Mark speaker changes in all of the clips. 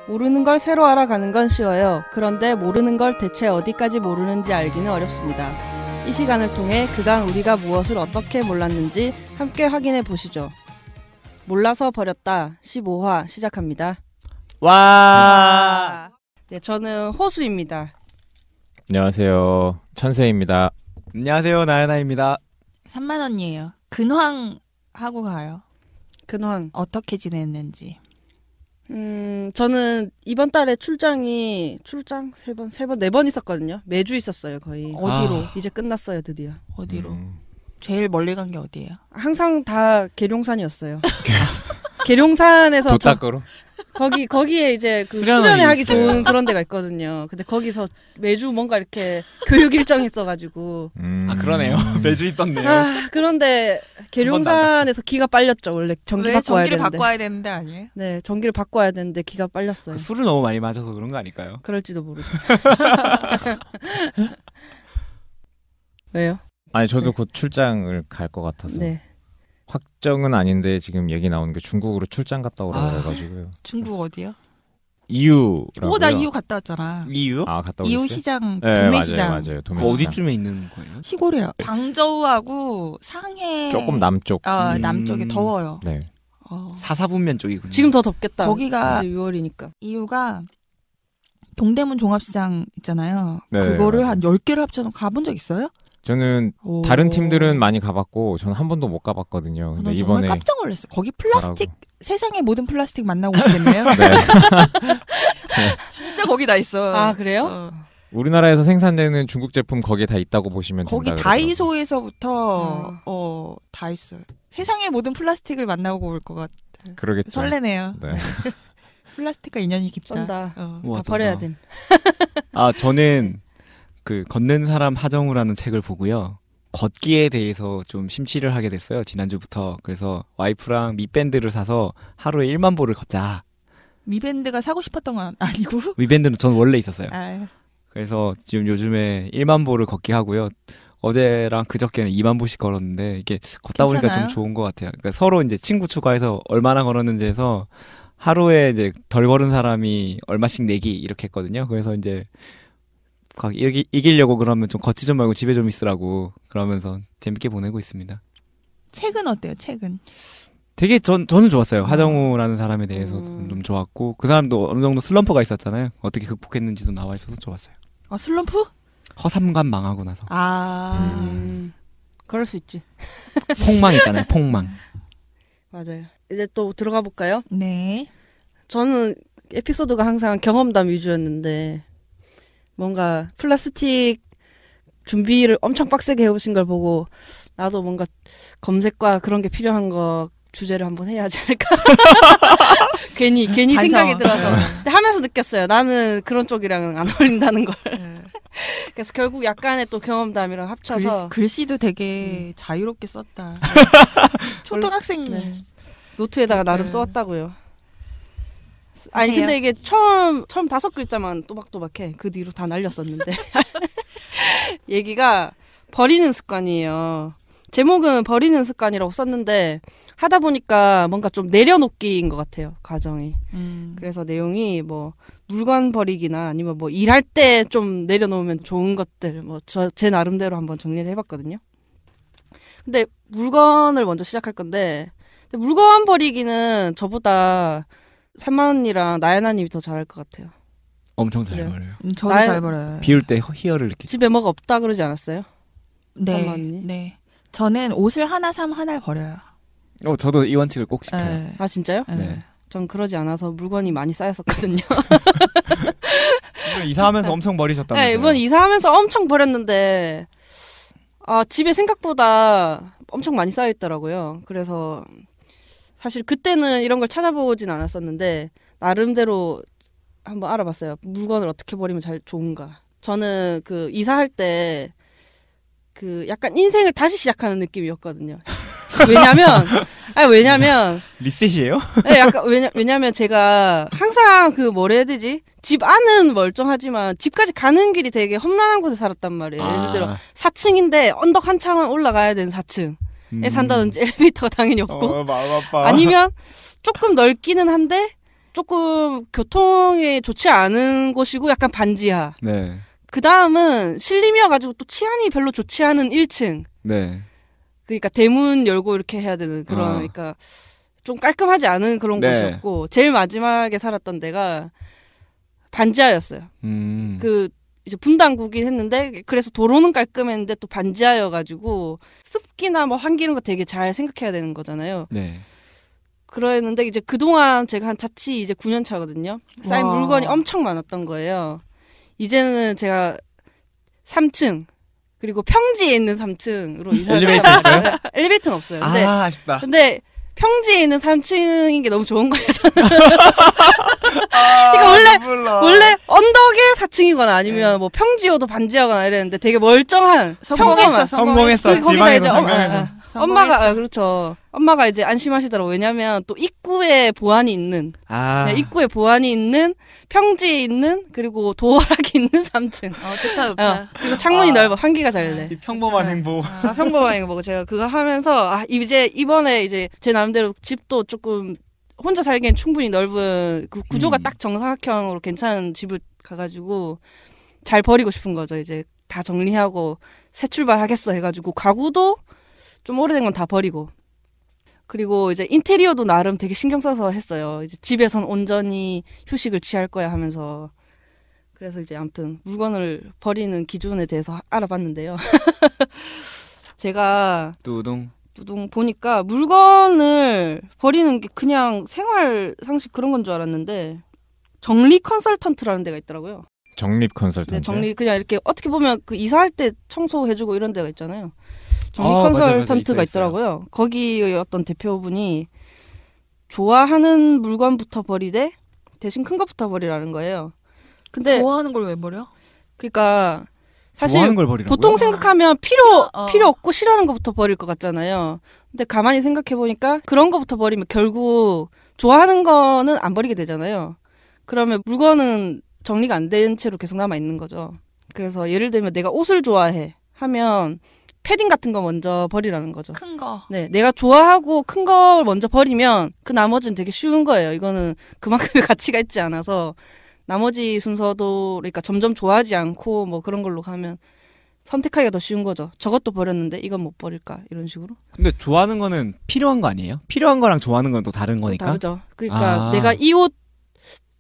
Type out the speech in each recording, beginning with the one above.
Speaker 1: 모르는 걸 새로 알아가는 건 쉬워요. 그런데 모르는 걸 대체 어디까지 모르는지 알기는 어렵습니다. 이 시간을 통해 그간 우리가 무엇을 어떻게 몰랐는지 함께 확인해 보시죠. 몰라서 버렸다 15화 시작합니다.
Speaker 2: 와.
Speaker 1: 네, 저는 호수입니다.
Speaker 3: 안녕하세요. 천세입니다.
Speaker 2: 안녕하세요. 나연아입니다.
Speaker 4: 3만 원이에요. 근황 하고 가요.
Speaker 1: 근황.
Speaker 4: 어떻게 지냈는지.
Speaker 1: 저는 이번 달에 출장 3번, 4번 있었거든요. 매주 있었어요, 거의.
Speaker 4: 어디로?
Speaker 1: 이제 끝났어요, 드디어.
Speaker 4: 어디로? 제일 멀리 간 게 어디예요?
Speaker 1: 항상 다 계룡산이었어요. 계룡산에서
Speaker 3: 도딱으로?
Speaker 1: 거기에 이제 그
Speaker 2: 수련원이
Speaker 1: 수련회 하기
Speaker 2: 있어요.
Speaker 1: 좋은 그런 데가 있거든요. 근데 거기서 매주 뭔가 이렇게 교육 일정이 있어가지고.
Speaker 2: 아 그러네요. 매주 있었네요.
Speaker 1: 아, 그런데 계룡산에서 기가 빨렸죠. 원래 전기
Speaker 4: 왜
Speaker 1: 바꿔야
Speaker 4: 전기를
Speaker 1: 되는데.
Speaker 4: 바꿔야 되는데 아니에요?
Speaker 1: 네, 전기를 바꿔야 되는데 기가 빨렸어요.
Speaker 2: 그 술을 너무 많이 마셔서 그런 거 아닐까요?
Speaker 1: 그럴지도 모르죠. 왜요?
Speaker 3: 아니 저도 곧 출장을 갈 것 같아서
Speaker 1: 네.
Speaker 3: 확정은 아닌데 지금 얘기 나오는 게 중국으로 출장 갔다 오라고 해가지고요.
Speaker 4: 중국 어디요?
Speaker 3: 이유라고요?
Speaker 4: 나 이유 갔다 왔잖아.
Speaker 2: 이유?
Speaker 3: 아 갔다
Speaker 4: 이유
Speaker 3: 오셨어요?
Speaker 4: 시장,
Speaker 3: 네,
Speaker 4: 도매시장.
Speaker 3: 맞아요.
Speaker 2: 그
Speaker 3: 도매시장.
Speaker 2: 어디쯤에 있는 거예요?
Speaker 4: 시골이에요. 광저우하고 상해.
Speaker 3: 조금 남쪽.
Speaker 4: 남쪽에 더워요.
Speaker 3: 네.
Speaker 2: 사사분면 쪽이군요.
Speaker 1: 지금 더 덥겠다.
Speaker 4: 거기가
Speaker 1: 6월이니까.
Speaker 4: 이유가 동대문 종합시장 있잖아요.
Speaker 3: 네,
Speaker 4: 그거를
Speaker 3: 맞아요.
Speaker 4: 한 10개를 합쳐놓은 가본 적 있어요?
Speaker 3: 저는
Speaker 4: 오.
Speaker 3: 다른 팀들은 많이 가봤고 저는 한 번도 못 가봤거든요.
Speaker 4: 나
Speaker 3: 근데
Speaker 4: 정말
Speaker 3: 이번에
Speaker 4: 깜짝 놀랐어요. 거기 플라스틱
Speaker 3: 가라고.
Speaker 4: 세상의 모든 플라스틱 만나고 오시겠네요.
Speaker 3: 네.
Speaker 4: 진짜 거기 다 있어.
Speaker 1: 아, 그래요?
Speaker 4: 어.
Speaker 3: 우리나라에서 생산되는 중국 제품 거기에 다 있다고 보시면
Speaker 4: 거기
Speaker 3: 된다 그러더라고요.
Speaker 4: 다이소에서부터 다 있어요. 세상의 모든 플라스틱을 만나고 올 것 같아.
Speaker 3: 그러겠죠.
Speaker 4: 설레네요.
Speaker 3: 네.
Speaker 4: 플라스틱과 인연이 깊다.
Speaker 1: 쩐다.
Speaker 2: 우와,
Speaker 1: 다 버려야
Speaker 2: 쩐다.
Speaker 1: 됨.
Speaker 2: 아 저는 그 걷는 사람 하정우라는 책을 보고요. 걷기에 대해서 좀 심취를 하게 됐어요. 지난주부터. 그래서 와이프랑 밑밴드를 사서 하루에 1만 보를 걷자.
Speaker 4: 미밴드가 사고 싶었던 건 아니고.
Speaker 2: 밑밴드는 전 원래 있었어요.
Speaker 4: 아,
Speaker 2: 그래서 지금 요즘에 1만 보를 걷기 하고요. 어제랑 그저께는 2만 보씩 걸었는데 이게 걷다 보니까
Speaker 4: 괜찮아요?
Speaker 2: 좀 좋은 것 같아요. 그러니까 서로 이제 친구 추가해서 얼마나 걸었는지 해서 하루에 이제 덜 걸은 사람이 얼마씩 내기 이렇게 했거든요. 그래서 이제 이기려고 그러면 좀 걷지 좀 말고 집에 좀 있으라고 그러면서 재밌게 보내고 있습니다.
Speaker 4: 책은 어때요? 책은?
Speaker 2: 되게 저는 좋았어요. 하정우라는 사람에 대해서 좀 좋았고 그 사람도 어느 정도 슬럼프가 있었잖아요. 어떻게 극복했는지도 나와 있어서 좋았어요.
Speaker 4: 슬럼프?
Speaker 2: 허삼관 망하고 나서
Speaker 1: 그럴 수 있지.
Speaker 2: 폭망 있잖아요. 폭망.
Speaker 1: 맞아요. 이제 또 들어가 볼까요?
Speaker 4: 네.
Speaker 1: 저는 에피소드가 항상 경험담 위주였는데 뭔가 플라스틱 준비를 엄청 빡세게 해오신 걸 보고 나도 뭔가 검색과 그런 게 필요한 거 주제를 한번 해야 하지 않을까. 괜히
Speaker 4: 반성.
Speaker 1: 생각이 들어서. 근데 하면서 느꼈어요. 나는 그런 쪽이랑 안 어울린다는 걸. 그래서 결국 약간의 또 경험담이랑 합쳐서
Speaker 4: 글씨도 되게 자유롭게 썼다. 초등학생.
Speaker 1: 네. 노트에다가 나름 써왔다고요. 아니
Speaker 4: 하세요.
Speaker 1: 근데 이게 처음 5글자만 또박또박해. 그 뒤로 다 날렸었는데. 얘기가 버리는 습관이에요. 제목은 버리는 습관이라고 썼는데 하다 보니까 뭔가 좀 내려놓기인 것 같아요. 과정이. 그래서 내용이 뭐 물건 버리기나 아니면 뭐 일할 때 좀 내려놓으면 좋은 것들 뭐 제 나름대로 한번 정리를 해봤거든요. 근데 물건을 먼저 시작할 건데 물건 버리기는 저보다 3만 언니랑 나연아님이 더 잘할 것 같아요.
Speaker 2: 엄청 잘
Speaker 1: 그래요?
Speaker 2: 버려요.
Speaker 4: 저도
Speaker 1: 나의-
Speaker 4: 잘 벌어요.
Speaker 2: 비울 때 희열을 느끼죠.
Speaker 1: 집에 뭐가 없다 그러지 않았어요?
Speaker 4: 네.
Speaker 1: 3만 언니?
Speaker 4: 네. 저는 옷을 하나 사면 하나를 버려요.
Speaker 2: 저도 이 원칙을 꼭 지켜요.
Speaker 4: 네.
Speaker 1: 아 진짜요?
Speaker 2: 네.
Speaker 1: 전 그러지 않아서 물건이 많이 쌓였었거든요.
Speaker 2: 이번 이사하면서 엄청 버리셨다면서요?
Speaker 1: 네, 이번 이사하면서 엄청 버렸는데 집에 생각보다 엄청 많이 쌓여있더라고요. 그래서 사실 그때는 이런 걸 찾아보진 않았었는데 나름대로 한번 알아봤어요. 물건을 어떻게 버리면 좋은가. 저는 그 이사할 때 그 약간 인생을 다시 시작하는 느낌이었거든요. 왜냐면
Speaker 2: 리셋이에요?
Speaker 1: 네, 약간 왜냐면 제가 항상 그 뭐라 해야 되지? 집 안은 멀쩡하지만 집까지 가는 길이 되게 험난한 곳에 살았단 말이에요. 예를 들어 4층인데 언덕 한창을 올라가야 되는 4층에 산다든지 엘리베이터가 당연히 없고
Speaker 2: 마음 아파.
Speaker 1: 아니면 조금 넓기는 한데 조금 교통에 좋지 않은 곳이고 약간 반지하.
Speaker 2: 네.
Speaker 1: 그 다음은 신림이어가지고 또 치안이 별로 좋지 않은 1층.
Speaker 2: 네.
Speaker 1: 그러니까 대문 열고 이렇게 해야 되는 그런, 그러니까 좀 깔끔하지 않은 그런
Speaker 2: 네.
Speaker 1: 곳이었고, 제일 마지막에 살았던 데가 반지하였어요. 그, 이제 분당구긴 했는데, 그래서 도로는 깔끔했는데 또 반지하여가지고, 습기나 뭐 환기 이런 거 되게 잘 생각해야 되는 거잖아요.
Speaker 2: 네.
Speaker 1: 그랬는데 이제 그동안 제가 한 자취 이제 9년 차거든요. 쌓인
Speaker 4: 와.
Speaker 1: 물건이 엄청 많았던 거예요. 이제는 제가 3층 그리고 평지에 있는 3층으로 이사를
Speaker 2: 엘리베이터
Speaker 1: 했어요. 엘리베이터는 없어요. 근데,
Speaker 2: 아쉽다.
Speaker 1: 근데 평지에 있는 3층인 게 너무 좋은 거예요. 저는. 그러니까 원래 언덕에 4층이거나 아니면 뭐 평지여도 반지하거나 이랬는데 되게 멀쩡한 평범한
Speaker 2: 성공했어.
Speaker 1: 거기다
Speaker 2: 지방에서
Speaker 1: 이제
Speaker 2: 성공해서.
Speaker 1: 엄마가 그렇죠. 엄마가 이제 안심하시더라고. 왜냐면 또 입구에 보안이 있는 네, 입구에 보안이 있는 평지에 있는 그리고 도어락이 있는 3층.
Speaker 4: 좋다 좋다.
Speaker 1: 그리고 창문이 넓어. 환기가 잘 돼.
Speaker 2: 이 평범한 행복.
Speaker 1: 평범한 행복. 제가 그거 하면서 이제 이번에 이제 제 나름대로 집도 조금 혼자 살기엔 충분히 넓은 그 구조가 딱 정사각형으로 괜찮은 집을 가가지고 잘 버리고 싶은 거죠. 이제 다 정리하고 새 출발하겠어 해가지고 가구도 좀 오래된 건 다 버리고. 그리고 이제 인테리어도 나름 되게 신경 써서 했어요. 이제 집에선 온전히 휴식을 취할 거야 하면서. 그래서 이제 아무튼 물건을 버리는 기준에 대해서 알아봤는데요. 제가
Speaker 2: 뚜둥
Speaker 1: 보니까 물건을 버리는 게 그냥 생활 상식 그런 건 줄 알았는데 정리 컨설턴트라는 데가 있더라고요.
Speaker 3: 정립 컨설턴트.
Speaker 1: 네, 정리 그냥 이렇게 어떻게 보면 그 이사할 때 청소해주고 이런 데가 있잖아요. 정리
Speaker 2: 맞아요.
Speaker 1: 컨설턴트가 있더라고요. 거기 어떤 대표분이 좋아하는 물건부터 버리되 대신 큰 것부터 버리라는 거예요. 근데
Speaker 4: 좋아하는 걸 왜 버려?
Speaker 1: 그러니까 사실
Speaker 2: 좋아하는 걸 버리라고요?
Speaker 1: 보통 생각하면 필요 없고 싫어하는 것부터 버릴 것 같잖아요. 근데 가만히 생각해 보니까 그런 것부터 버리면 결국 좋아하는 거는 안 버리게 되잖아요. 그러면 물건은 정리가 안 된 채로 계속 남아 있는 거죠. 그래서 예를 들면 내가 옷을 좋아해 하면 패딩 같은 거 먼저 버리라는 거죠.
Speaker 4: 큰 거.
Speaker 1: 네, 내가 좋아하고 큰 걸 먼저 버리면 그 나머지는 되게 쉬운 거예요. 이거는 그만큼의 가치가 있지 않아서 나머지 순서도 그러니까 점점 좋아하지 않고 뭐 그런 걸로 가면 선택하기가 더 쉬운 거죠. 저것도 버렸는데 이건 못 버릴까 이런 식으로.
Speaker 2: 근데 좋아하는 거는 필요한 거 아니에요? 필요한 거랑 좋아하는 건 또 다른 거니까.
Speaker 1: 다르죠. 그러니까 내가 이 옷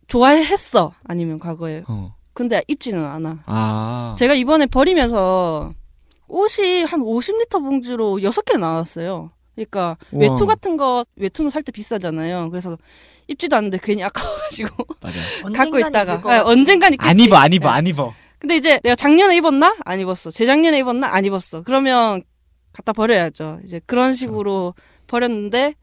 Speaker 1: 좋아했어 아니면 과거에. 근데 입지는 않아. 제가 이번에 버리면서 옷이 한 50리터 봉지로 6개 나왔어요. 그러니까
Speaker 2: 우와.
Speaker 1: 외투 같은 거 외투는 살 때 비싸잖아요. 그래서 입지도 않는데 괜히 아까워가지고
Speaker 2: 맞아요.
Speaker 1: 갖고 있다가 언젠간 입겠지.
Speaker 2: 안 입어.
Speaker 1: 근데 이제 내가 작년에 입었나? 안 입었어. 재작년에 입었나? 안 입었어. 그러면 갖다 버려야죠. 이제 그런 식으로 버렸는데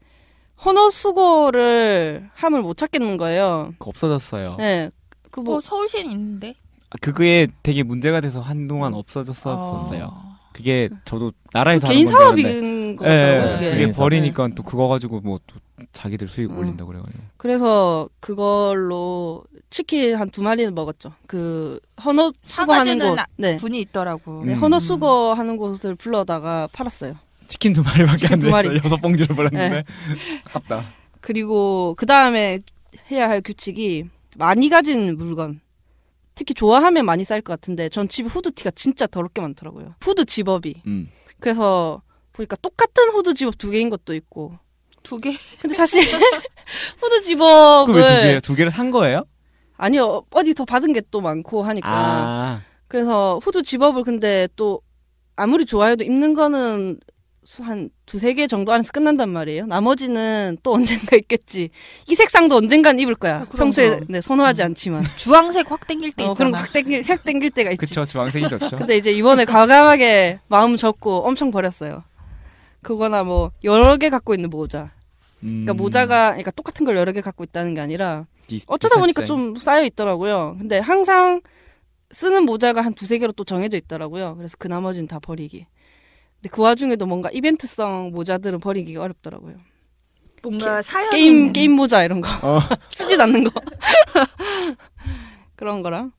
Speaker 1: 헌옷 수거를 함을 못 찾겠는 거예요.
Speaker 2: 그거 없어졌어요.
Speaker 1: 네. 그 뭐
Speaker 4: 서울시는 있는데.
Speaker 2: 그게 되게 문제가 돼서 한동안 없어졌었어요. 그게 저도 나라에서
Speaker 1: 개인
Speaker 2: 하는 건데
Speaker 1: 사업인 것 같더라고요.
Speaker 2: 네, 그게 버리니까 또 그거 가지고 뭐 또 자기들 수익 올린다고 그래가지고.
Speaker 1: 그래서 그걸로 치킨 한 2마리는 먹었죠. 그 헌옷 수거하는 곳, 네,
Speaker 4: 분이 있더라고.
Speaker 1: 네, 헌옷 수거하는 곳을 불러다가 팔았어요.
Speaker 2: 치킨 2마리밖에 안
Speaker 1: 치킨 2마리.
Speaker 2: 됐어. 6봉지를 버렸는데
Speaker 1: 네.
Speaker 2: 아깝다.
Speaker 1: 그리고 그 다음에 해야 할 규칙이 많이 가진 물건. 특히 좋아하면 많이 쌓일 것 같은데 전 집에 후드티가 진짜 더럽게 많더라고요. 후드 집업이. 그래서 보니까 똑같은 후드 집업 2개인 것도 있고.
Speaker 4: 2개?
Speaker 1: 근데 사실 후드 집업을
Speaker 2: 왜 2개를 산 거예요?
Speaker 1: 아니요. 어디 더 받은 게 또 많고 하니까. 그래서 후드 집업을 근데 또 아무리 좋아해도 입는 거는 한 2-3개 정도 안에서 끝난단 말이에요. 나머지는 또 언젠가 입겠지. 이 색상도 언젠간 입을 거야. 평소에 네, 선호하지 않지만.
Speaker 4: 주황색 확 땡길 때 있잖아.
Speaker 1: 그런 거 확 땡길 때가 있지.
Speaker 2: 그쵸, 주황색이 좋죠.
Speaker 1: 근데 이제 이번에 과감하게 마음 접고 엄청 버렸어요. 그거나 뭐 여러 개 갖고 있는 모자. 그러니까 모자가 그러니까 똑같은 걸 여러 개 갖고 있다는 게 아니라 어쩌다 보니까 좀 쌓여 있더라고요. 근데 항상 쓰는 모자가 한 2-3개로 또 정해져 있더라고요. 그래서 그 나머지는 다 버리기. 근데 그 와중에도 뭔가 이벤트성 모자들은 버리기가 어렵더라고요.
Speaker 4: 뭔가 사연이
Speaker 1: 게임 모자 이런 거 쓰지도 않는 거 그런 거랑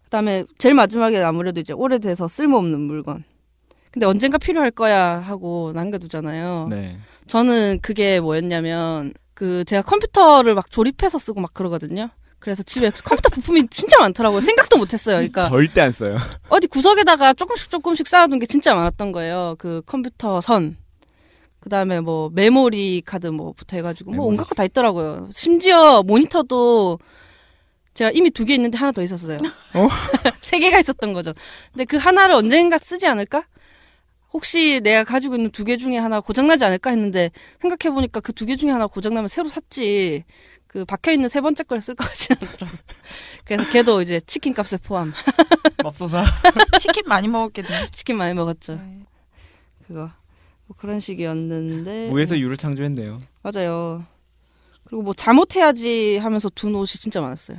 Speaker 1: 그다음에 제일 마지막에 아무래도 이제 오래돼서 쓸모없는 물건. 근데 언젠가 필요할 거야 하고 남겨두잖아요.
Speaker 2: 네.
Speaker 1: 저는 그게 뭐였냐면 제가 컴퓨터를 막 조립해서 쓰고 막 그러거든요. 그래서 집에 컴퓨터 부품이 진짜 많더라고요. 생각도 못했어요. 그러니까
Speaker 2: 절대 안 써요.
Speaker 1: 어디 구석에다가 조금씩 쌓아둔 게 진짜 많았던 거예요. 그 컴퓨터 선, 그 다음에 뭐 메모리 카드 뭐부터 해가지고 뭐 온갖 거 다 있더라고요. 심지어 모니터도 제가 이미 2개 있는데 하나 더 있었어요. 3개가 있었던 거죠. 근데 그 하나를 언젠가 쓰지 않을까? 혹시 내가 가지고 있는 2개 중에 하나 고장나지 않을까 했는데 생각해보니까 그 2개 중에 하나 고장나면 새로 샀지. 그 박혀있는 3번째 걸 쓸 것 같지는 않더라고요. 그래서 걔도 이제 치킨 값에 포함.
Speaker 2: 맙소사.
Speaker 4: 치킨 많이 먹었겠네.
Speaker 1: 치킨 많이 먹었죠. 그거. 뭐 그런 식이었는데.
Speaker 2: 무에서 유를 창조했네요.
Speaker 1: 맞아요. 그리고 뭐 잠옷 해야지 하면서 둔 옷이 진짜 많았어요.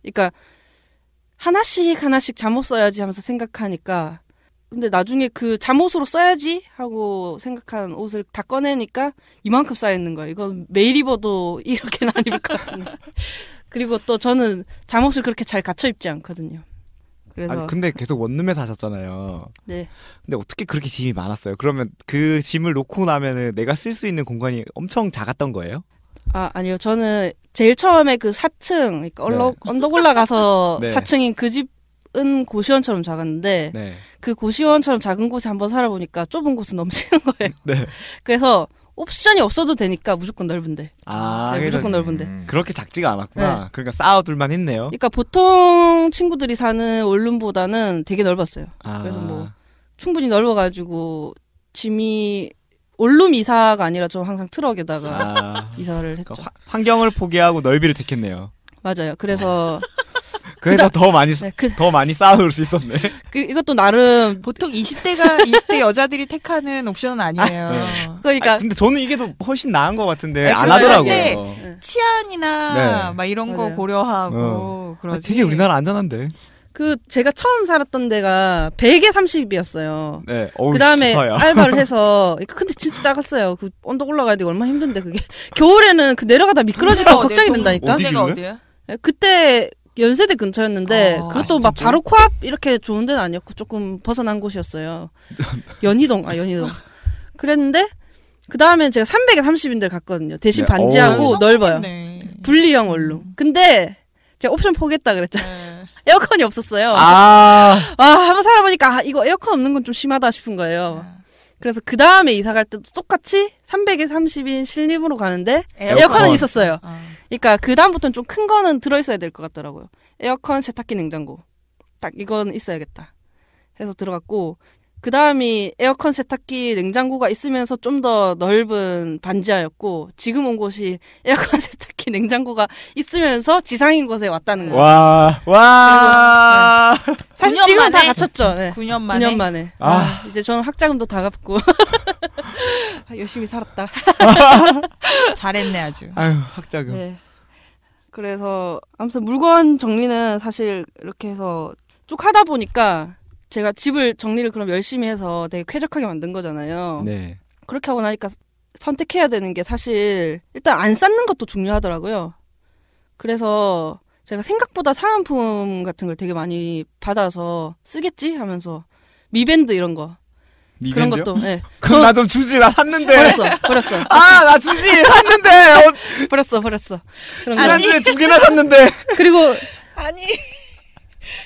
Speaker 1: 그러니까 하나씩 잠옷 써야지 하면서 생각하니까 근데 나중에 그 잠옷으로 써야지 하고 생각한 옷을 다 꺼내니까 이만큼 쌓여있는 거예요. 이건 매일 입어도 이렇게는 안 입을 것 같은데. 그리고 또 저는 잠옷을 그렇게 잘 갖춰 입지 않거든요. 그래서
Speaker 2: 아니, 근데 계속 원룸에서 하셨잖아요.
Speaker 1: 네.
Speaker 2: 근데 어떻게 그렇게 짐이 많았어요? 그러면 그 짐을 놓고 나면은 내가 쓸 수 있는 공간이 엄청 작았던 거예요?
Speaker 1: 아니요. 저는 제일 처음에 그 4층, 그러니까 언덕 올라가서
Speaker 2: 네.
Speaker 1: 4층인 그 집은 고시원처럼 작았는데
Speaker 2: 네.
Speaker 1: 그 고시원처럼 작은 곳에 한번 살아보니까 좁은 곳은 너무 싫은 거예요.
Speaker 2: 네.
Speaker 1: 그래서 옵션이 없어도 되니까 무조건 넓은데.
Speaker 2: 아,
Speaker 1: 네, 무조건 넓은데.
Speaker 2: 그렇게 작지가 않았구나.
Speaker 1: 네.
Speaker 2: 그러니까 쌓아둘만 했네요.
Speaker 1: 그러니까 보통 친구들이 사는 원룸보다는 되게 넓었어요.
Speaker 2: 아.
Speaker 1: 그래서 뭐 충분히 넓어가지고 짐이 원룸 이사가 아니라 저 항상 트럭에다가 이사를 했죠.
Speaker 2: 그러니까 환경을 포기하고 넓이를 택했네요.
Speaker 1: 맞아요. 그래서
Speaker 2: 그래서 더 많이
Speaker 1: 네,
Speaker 2: 더 많이 쌓아둘 수 있었네.
Speaker 1: 이것도 나름
Speaker 4: 보통 20대 여자들이 택하는 옵션은 아니에요.
Speaker 2: 네.
Speaker 1: 그러니까
Speaker 2: 근데 저는 이게 더 훨씬 나은 것 같은데
Speaker 4: 아니,
Speaker 2: 안 하더라고요.
Speaker 4: 그런데 치안이나
Speaker 2: 네.
Speaker 4: 막 이런 거
Speaker 1: 맞아요.
Speaker 4: 고려하고 그러지.
Speaker 2: 되게 우리나라 안전한데.
Speaker 1: 제가 처음 살았던 데가 100에 30이었어요.
Speaker 2: 네. 어우,
Speaker 1: 그 다음에
Speaker 2: 좋다요.
Speaker 1: 알바를 해서 근데 진짜 작았어요. 그 언덕 올라가야 되고 얼마나 힘든데 그게. 겨울에는 그 내려가다 미끄러질까 봐 걱정이 된다니까.
Speaker 4: 동네가 어디야?
Speaker 1: 그때 연세대 근처였는데 그것도 막
Speaker 2: 진짜?
Speaker 1: 바로 코앞 이렇게 좋은 데는 아니었고 조금 벗어난 곳이었어요. 연희동. 그랬는데 그 다음엔 제가 300에 30인데 갔거든요. 대신
Speaker 2: 네.
Speaker 1: 반지하고 넓어요.
Speaker 4: 네.
Speaker 1: 분리형 원룸. 근데 제가 옵션 포기했다 그랬잖아요. 에어컨이 없었어요. 한번 살아보니까 이거 에어컨 없는 건 좀 심하다 싶은 거예요. 그래서 그 다음에 이사 갈 때도 똑같이 300에 30인 실립으로 가는데 에어컨은 있었어요. 그러니까 그 다음부터는 좀 큰 거는 들어있어야 될 것 같더라고요. 에어컨, 세탁기, 냉장고. 딱 이건 있어야겠다 해서 들어갔고 그 다음이 에어컨, 세탁기, 냉장고가 있으면서 좀 더 넓은 반지하였고 지금 온 곳이 에어컨, 세탁기, 냉장고가 있으면서 지상인 곳에 왔다는 거예요.
Speaker 2: 와.
Speaker 1: 사실
Speaker 4: 9년
Speaker 1: 지금은 다
Speaker 4: 만에?
Speaker 1: 갖췄죠. 네.
Speaker 4: 9년 만에.
Speaker 1: 9년 만에. 이제 저는 학자금도 다 갚고 열심히 살았다.
Speaker 4: 잘했네 아주.
Speaker 2: 아유, 학자금.
Speaker 1: 네. 그래서 아무튼 물건 정리는 사실 이렇게 해서 쭉 하다 보니까 제가 집을 정리를 그럼 열심히 해서 되게 쾌적하게 만든 거잖아요.
Speaker 2: 네.
Speaker 1: 그렇게 하고 나니까 선택해야 되는 게 사실 일단 안 쌓는 것도 중요하더라고요. 그래서 제가 생각보다 사은품 같은 걸 되게 많이 받아서 쓰겠지 하면서 미밴드 이런 거. 그런
Speaker 2: 미밴드요?
Speaker 1: 것도. 네.
Speaker 2: 그럼 나 좀 주지. 나 샀는데.
Speaker 1: 버렸어.
Speaker 2: 나 주지. 샀는데.
Speaker 1: 버렸어. 그런 거.
Speaker 2: 지난주에 2개나 샀는데.
Speaker 1: 그리고
Speaker 4: 아니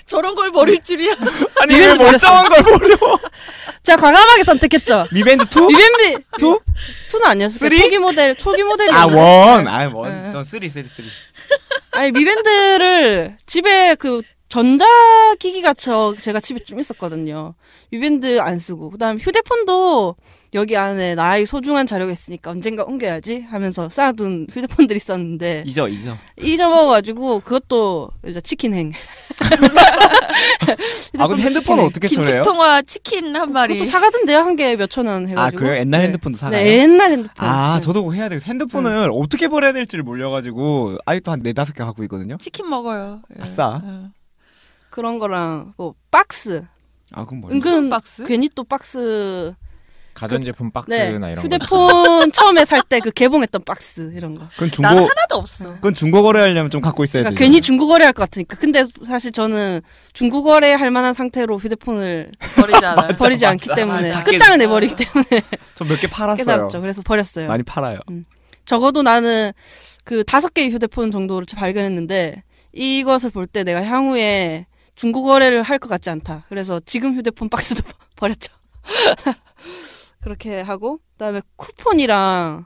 Speaker 4: 저런 걸 버릴 줄이야.
Speaker 2: 아니 왜 멀쩡한 걸 버려?
Speaker 1: 제가 과감하게 선택했죠.
Speaker 2: 미밴드 2?
Speaker 1: 미밴드 2? 2는 아니었어요.
Speaker 2: 3?
Speaker 1: 초기 모델이.
Speaker 2: 원. 전 3.
Speaker 1: 아니 미밴드를 집에 그 전자기기가 제가 집에 좀 있었거든요. 미밴드 안 쓰고 그다음에 휴대폰도 여기 안에 나의 소중한 자료가 있으니까 언젠가 옮겨야지 하면서 쌓아둔 휴대폰들이 있었는데 잊어먹어가지고 그것도 이제 치킨행.
Speaker 2: 근데 핸드폰은 어떻게 처리해요?
Speaker 4: 김치통화 치킨 한 마리.
Speaker 1: 그것도 사가던데요. 한 개에 몇천 원 해가지고.
Speaker 2: 그래요? 옛날 핸드폰도 사가요?
Speaker 1: 네, 옛날 핸드폰.
Speaker 2: 저도 그거 해야 돼요. 핸드폰을 어떻게 버려야 될지를 몰려가지고 아직도 한 4-5개 갖고 있거든요.
Speaker 4: 치킨 먹어요.
Speaker 2: 아싸.
Speaker 1: 그런 거랑 뭐 박스.
Speaker 2: 그건 뭐예요?
Speaker 1: 은근
Speaker 4: 박스?
Speaker 1: 괜히 또 박스.
Speaker 3: 가전제품 박스나 이런 거.
Speaker 1: 휴대폰 처음에 살 때 그 개봉했던 박스 이런 거.
Speaker 2: 그건
Speaker 4: 나는 하나도 없어.
Speaker 2: 그건 중고 거래하려면 좀 갖고 있어야 돼요.
Speaker 1: 괜히 중고 거래할 것 같으니까. 근데 사실 저는 중고 거래할 만한 상태로 휴대폰을 버리지 않기 때문에 끝장을 내버리기 때문에
Speaker 2: 저 몇 개 팔았어요.
Speaker 1: 깨달았죠. 그래서 버렸어요.
Speaker 2: 많이 팔아요.
Speaker 1: 적어도 나는 그 5개의 휴대폰 정도를 발견했는데 이것을 볼 때 내가 향후에 중고 거래를 할 것 같지 않다. 그래서 지금 휴대폰 박스도 버렸죠. 그렇게 하고 그다음에 쿠폰이랑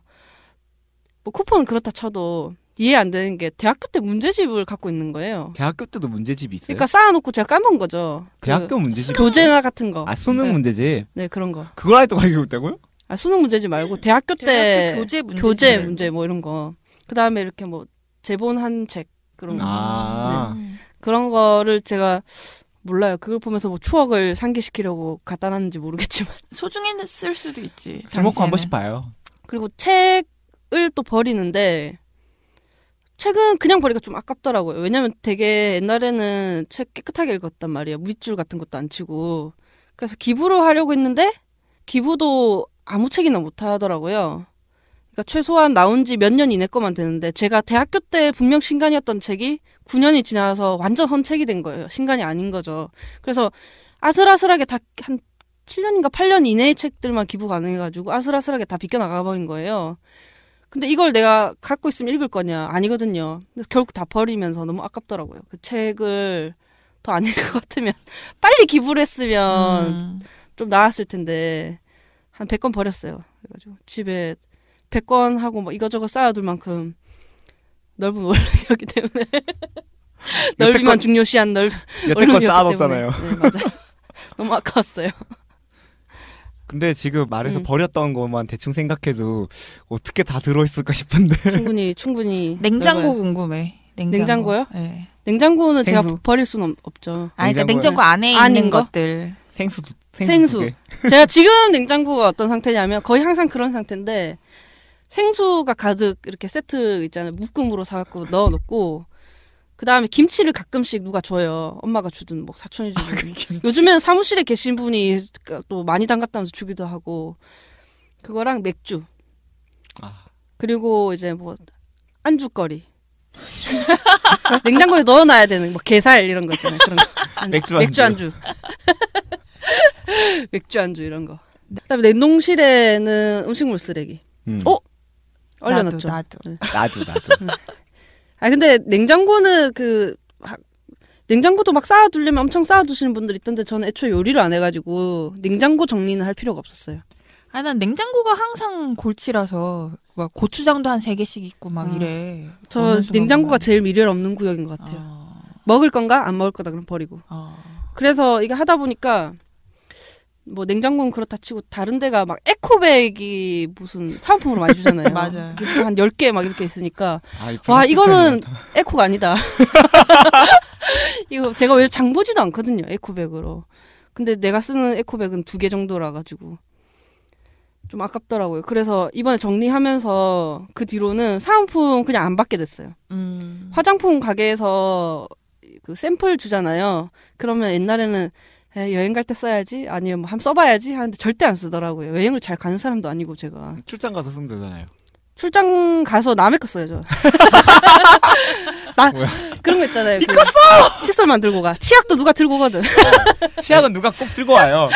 Speaker 1: 뭐 쿠폰은 그렇다 쳐도 이해 안 되는 게 대학교 때 문제집을 갖고 있는 거예요.
Speaker 2: 대학교 때도 문제집이 있어요?
Speaker 1: 그러니까 쌓아놓고 제가 까먹은 거죠.
Speaker 2: 대학교 문제집?
Speaker 1: 교재나 같은 거.
Speaker 2: 아, 수능
Speaker 1: 네.
Speaker 2: 문제집?
Speaker 1: 네, 그런 거.
Speaker 2: 그걸 아직도 가지고 있다고요?
Speaker 1: 아, 수능 문제집 말고 대학교 때
Speaker 4: 교재
Speaker 1: 문제 뭐 이런 거. 그다음에 이렇게 뭐 제본한 책 그런 거.
Speaker 2: 아.
Speaker 1: 네. 그런 거를 제가 몰라요. 그걸 보면서 뭐 추억을 상기시키려고 갖다 놨는지 모르겠지만.
Speaker 4: 소중했을 수도 있지.
Speaker 2: 술 먹고 한
Speaker 4: 당시에는.
Speaker 2: 번씩 봐요.
Speaker 1: 그리고 책을 또 버리는데 책은 그냥 버리기가 좀 아깝더라고요. 왜냐면 되게 옛날에는 책 깨끗하게 읽었단 말이에요. 밑줄 같은 것도 안 치고. 그래서 기부를 하려고 했는데 기부도 아무 책이나 못 하더라고요. 그러니까 최소한 나온 지 몇 년 이내 거만 되는데 제가 대학교 때 분명 신간이었던 책이 9년이 지나서 완전 헌책이 된 거예요. 신간이 아닌 거죠. 그래서 아슬아슬하게 다 한 7년인가 8년 이내의 책들만 기부 가능해가지고 아슬아슬하게 다 비껴나가버린 거예요. 근데 이걸 내가 갖고 있으면 읽을 거냐? 아니거든요. 그래서 결국 다 버리면서 너무 아깝더라고요. 그 책을 더 안 읽을 것 같으면 빨리 기부를 했으면 좀 나았을 텐데 한 100권 버렸어요. 그래가지고 집에 100권 하고 뭐 이거저거 쌓아둘 만큼 넓은 원룸이었기 때문에 넓이만 중요시한
Speaker 2: 여태껏
Speaker 1: 원룸이었기
Speaker 2: 쌓아뒀잖아요.
Speaker 1: 때문에. 네, 맞아요. 너무 아까웠어요.
Speaker 2: 근데 지금 말해서 버렸던 것만 대충 생각해도 어떻게 다 들어있을까 싶은데.
Speaker 1: 충분히
Speaker 4: 냉장고
Speaker 1: 넓어요.
Speaker 4: 궁금해.
Speaker 1: 냉장고요?
Speaker 4: 네.
Speaker 1: 냉장고는
Speaker 2: 생수?
Speaker 1: 제가 버릴 수는 없죠.
Speaker 4: 아니, 그러니까
Speaker 2: 냉장고에-
Speaker 4: 냉장고 안에
Speaker 1: 아닌
Speaker 4: 있는
Speaker 1: 거?
Speaker 4: 것들.
Speaker 2: 생수
Speaker 1: 생수.
Speaker 2: 두 개.
Speaker 1: 제가 지금 냉장고가 어떤 상태냐면 거의 항상 그런 상태인데 생수가 가득 이렇게 세트 있잖아요. 묶음으로 사갖고 넣어놓고 그 다음에 김치를 가끔씩 누가 줘요. 엄마가 주든 뭐 사촌이 주든. 요즘엔 사무실에 계신 분이 또 많이 담갔다면서 주기도 하고 그거랑 맥주
Speaker 2: 아,
Speaker 1: 그리고 이제 뭐 안주거리 냉장고에 넣어놔야 되는 뭐 게살 이런 거 있잖아요. 그런 거.
Speaker 2: 맥주
Speaker 1: 안주. 맥주 안주 이런 거. 그다음에 냉동실에는 음식물 쓰레기 얼려놨죠.
Speaker 4: 나도.
Speaker 1: 네.
Speaker 2: 나도.
Speaker 1: 아 근데 냉장고는 냉장고도 막 쌓아두려면 엄청 쌓아두시는 분들 있던데 저는 애초에 요리를 안 해가지고 냉장고 정리는 할 필요가 없었어요.
Speaker 4: 아, 난 냉장고가 항상 골치라서 막 고추장도 한 3개씩 있고 막 이래.
Speaker 1: 저
Speaker 4: 어느 순간
Speaker 1: 냉장고가
Speaker 4: 보면.
Speaker 1: 제일 미련 없는 구역인 것 같아요.
Speaker 4: 아,
Speaker 1: 먹을 건가 안 먹을 거다 그럼 버리고. 그래서 이게 하다 보니까 뭐 냉장고는 그렇다 치고 다른 데가 막 에코백이 무슨 사은품으로 많이 주잖아요.
Speaker 4: 맞아요.
Speaker 1: 한 10개 막 이렇게 있으니까
Speaker 2: 아,
Speaker 1: 와 이거는 에코가 아니다. 이거 제가 왜 장 보지도 않거든요. 에코백으로. 근데 내가 쓰는 에코백은 2개 정도라 가지고 좀 아깝더라고요. 그래서 이번에 정리하면서 그 뒤로는 사은품 그냥 안 받게 됐어요. 화장품 가게에서 그 샘플 주잖아요. 그러면 옛날에는 여행 갈 때 써야지 아니면 뭐 한번 써봐야지 하는데 절대 안 쓰더라고요. 여행을 잘 가는 사람도 아니고 제가.
Speaker 2: 출장 가서 쓰면 되잖아요.
Speaker 1: 출장 가서 남의 거 써야죠. 나 그런 거 있잖아요. 그 칫솔 만들고 가. 치약도 누가 들고 가든.
Speaker 2: 치약은 누가 꼭 들고 와요.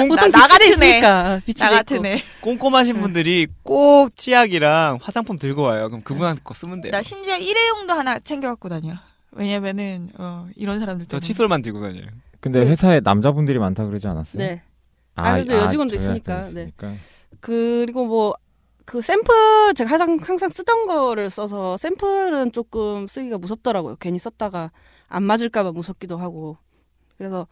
Speaker 1: 보통
Speaker 4: 나
Speaker 1: 비치돼
Speaker 4: 같은 애.
Speaker 1: 있으니까. 비치돼
Speaker 4: 나
Speaker 1: 있고.
Speaker 4: 같은 애.
Speaker 2: 꼼꼼하신 분들이 꼭 치약이랑 화장품 들고 와요. 그럼 그분한테 거 쓰면 돼요.
Speaker 4: 나 심지어 일회용도 하나 챙겨갖고 다녀. 왜냐면은 이런 사람들
Speaker 2: 저
Speaker 4: 때문에.
Speaker 2: 칫솔만 들고 다녀요.
Speaker 3: 근데 회사에 남자분들이 많다 그러지 않았어요?
Speaker 1: 네. 그래도 여직원도 있으니까. 네. 그리고 뭐 그 샘플 제가 항상 쓰던 거를 써서 샘플은 조금 쓰기가 무섭더라고요. 괜히 썼다가 안 맞을까봐 무섭기도 하고. 그래서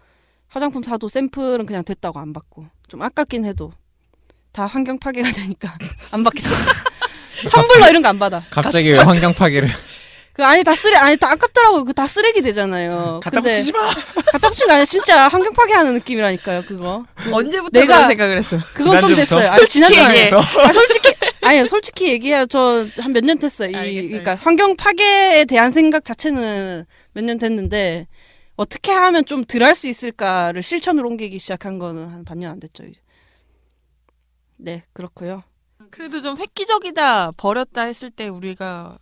Speaker 1: 화장품 사도 샘플은 그냥 됐다고 안 받고. 좀 아깝긴 해도 다 환경 파괴가 되니까 안 받겠다. 텀블러 이런 거 안 받아.
Speaker 3: 갑자기 왜 환경 파괴를?
Speaker 1: 다 아깝더라고요. 그 다 쓰레기 되잖아요.
Speaker 2: 갖다
Speaker 1: 근데
Speaker 2: 붙이지 마.
Speaker 1: 갖다 붙인 거 아니야. 진짜 환경 파괴하는 느낌이라니까요. 그거.
Speaker 4: 언제부터
Speaker 1: 내가-
Speaker 4: 그런 생각을 했어?
Speaker 1: 그건 좀
Speaker 2: 지난주부터?
Speaker 1: 됐어요. 아니, 지난주
Speaker 4: 얘기해.
Speaker 1: 아니에요. 솔직히 얘기해요. 저 한 몇 년 됐어요.
Speaker 4: 알겠어요.
Speaker 1: 그러니까 환경 파괴에 대한 생각 자체는 몇 년 됐는데 어떻게 하면 좀 덜 할 수 있을까를 실천으로 옮기기 시작한 거는 한 반년 안 됐죠. 이제. 네, 그렇고요.
Speaker 4: 그래도 좀 획기적이다 버렸다 했을 때 우리가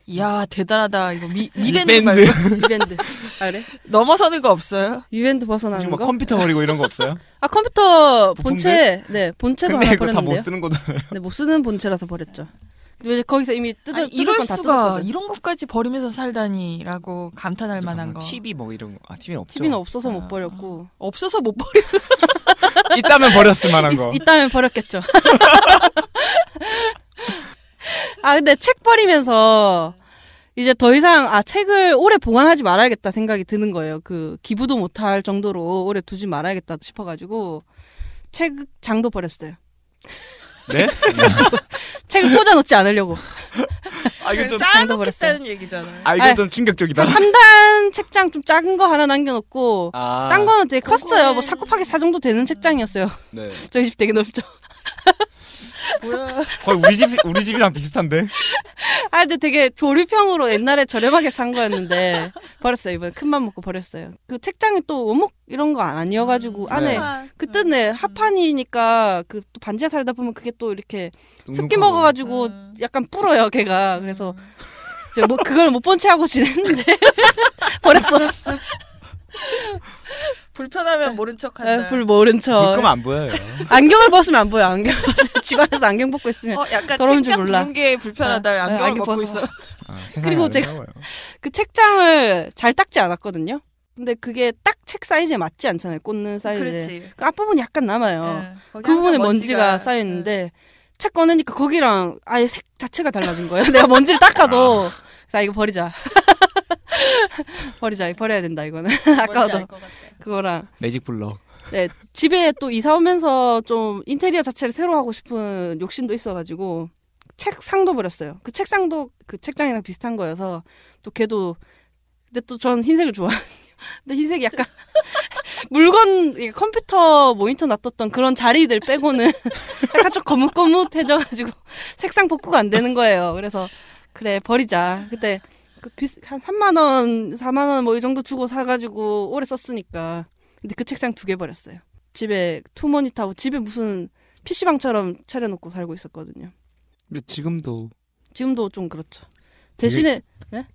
Speaker 4: 이야 대단하다 이거 미밴드 말고
Speaker 1: 유밴드. 아, 그래?
Speaker 4: 넘어서는 거 없어요?
Speaker 1: 유밴드
Speaker 2: 요즘
Speaker 1: 벗어나는
Speaker 2: 뭐
Speaker 1: 거?
Speaker 2: 컴퓨터 버리고 이런 거 없어요?
Speaker 1: 아, 컴퓨터
Speaker 2: 부품들?
Speaker 1: 본체. 네, 본체도
Speaker 2: 근데
Speaker 1: 하나
Speaker 2: 이거 다 못
Speaker 1: 버렸는데요.
Speaker 2: 쓰는 거잖아요.
Speaker 1: 네, 못 쓰는 본체라서 버렸죠. 왜 거기서 이미 뜯을
Speaker 4: 이럴
Speaker 1: 건 다
Speaker 4: 수가
Speaker 1: 뜯었거든.
Speaker 4: 이런 것까지 버리면서 살다니라고 감탄할 만한 거.
Speaker 2: TV 뭐 이런 거. TV는 없죠.
Speaker 1: TV는 없어서 못 버렸고.
Speaker 4: 없어서 못 버려.
Speaker 2: 있다면 버렸을 만한 거.
Speaker 1: 있다면 버렸겠죠. 근데 책 버리면서 이제 더 이상 책을 오래 보관하지 말아야겠다 생각이 드는 거예요. 그 기부도 못할 정도로 오래 두지 말아야겠다 싶어가지고 책장도 버렸어요.
Speaker 2: 네?
Speaker 1: 책을 꽂아놓지 않으려고.
Speaker 2: 이거 좀
Speaker 4: 쌓아놓겠다는 얘기잖아요.
Speaker 2: 이거 좀 충격적이다.
Speaker 1: 3단 책장 좀 작은 거 하나 남겨놓고 딴 거는 되게 컸어요. 뭐 4곱하기 4 정도 되는 책장이었어요.
Speaker 2: 네.
Speaker 1: 저희 집 되게 넓죠.
Speaker 4: 뭐야?
Speaker 2: 거의 우리 집이랑 비슷한데.
Speaker 1: 근데 되게 조립형으로 옛날에 저렴하게 산 거였는데 버렸어요. 이번에 큰맘 먹고 버렸어요. 그 책장이 또 원목 이런 거 아니어가지고 안에 그때는 합판이니까 그 또 반지하 살다 보면 그게 또 이렇게 습기 먹어가지고 약간 불어요, 걔가. 그래서 이제 뭐 그걸 못 본 채 하고 지냈는데 버렸어.
Speaker 4: 불편하면 모른 척한다.
Speaker 1: 불 모른 척.
Speaker 2: 불 끄면 안 보여요.
Speaker 1: 안경을 벗으면 안 보여. 안경 벗으면 집안에서 안경 벗고 있으면
Speaker 4: 약간
Speaker 1: 더러운 줄
Speaker 4: 책장
Speaker 1: 몰라.
Speaker 4: 부는 게 불편하다. 안경을 벗고 있어.
Speaker 1: 그리고 제가 그 책장을 잘 닦지 않았거든요. 근데 그게 딱 책 사이즈에 맞지 않잖아요. 꽂는 사이즈에.
Speaker 4: 그렇지.
Speaker 1: 그 앞부분이 약간 남아요.
Speaker 4: 네.
Speaker 1: 그 부분에 먼지가 쌓여있는데 책 꺼내니까 거기랑 아예 색 자체가 달라진 거예요. 내가 먼지를 닦아도 자 이거 버리자. 버려야 된다 이거는. 아까워도 그거랑
Speaker 2: 매직 블러.
Speaker 1: 네, 집에 또 이사 오면서 좀 인테리어 자체를 새로 하고 싶은 욕심도 있어가지고 책상도 버렸어요. 그 책상도 그 책장이랑 비슷한 거여서 또 걔도 근데 또 전 흰색을 좋아하거든요. 근데 흰색이 약간 물건 컴퓨터 모니터 놔뒀던 그런 자리들 빼고는 약간 좀 거뭇거뭇해져가지고 색상 복구가 안 되는 거예요. 그래서 그래 버리자. 그때 한 3만 원, 4만 원 뭐 이 정도 주고 사가지고 오래 썼으니까. 근데 그 책상 2개 버렸어요. 집에 투모니터하고 집에 무슨 PC방처럼 차려놓고 살고 있었거든요.
Speaker 2: 근데 지금도
Speaker 1: 좀 그렇죠. 대신에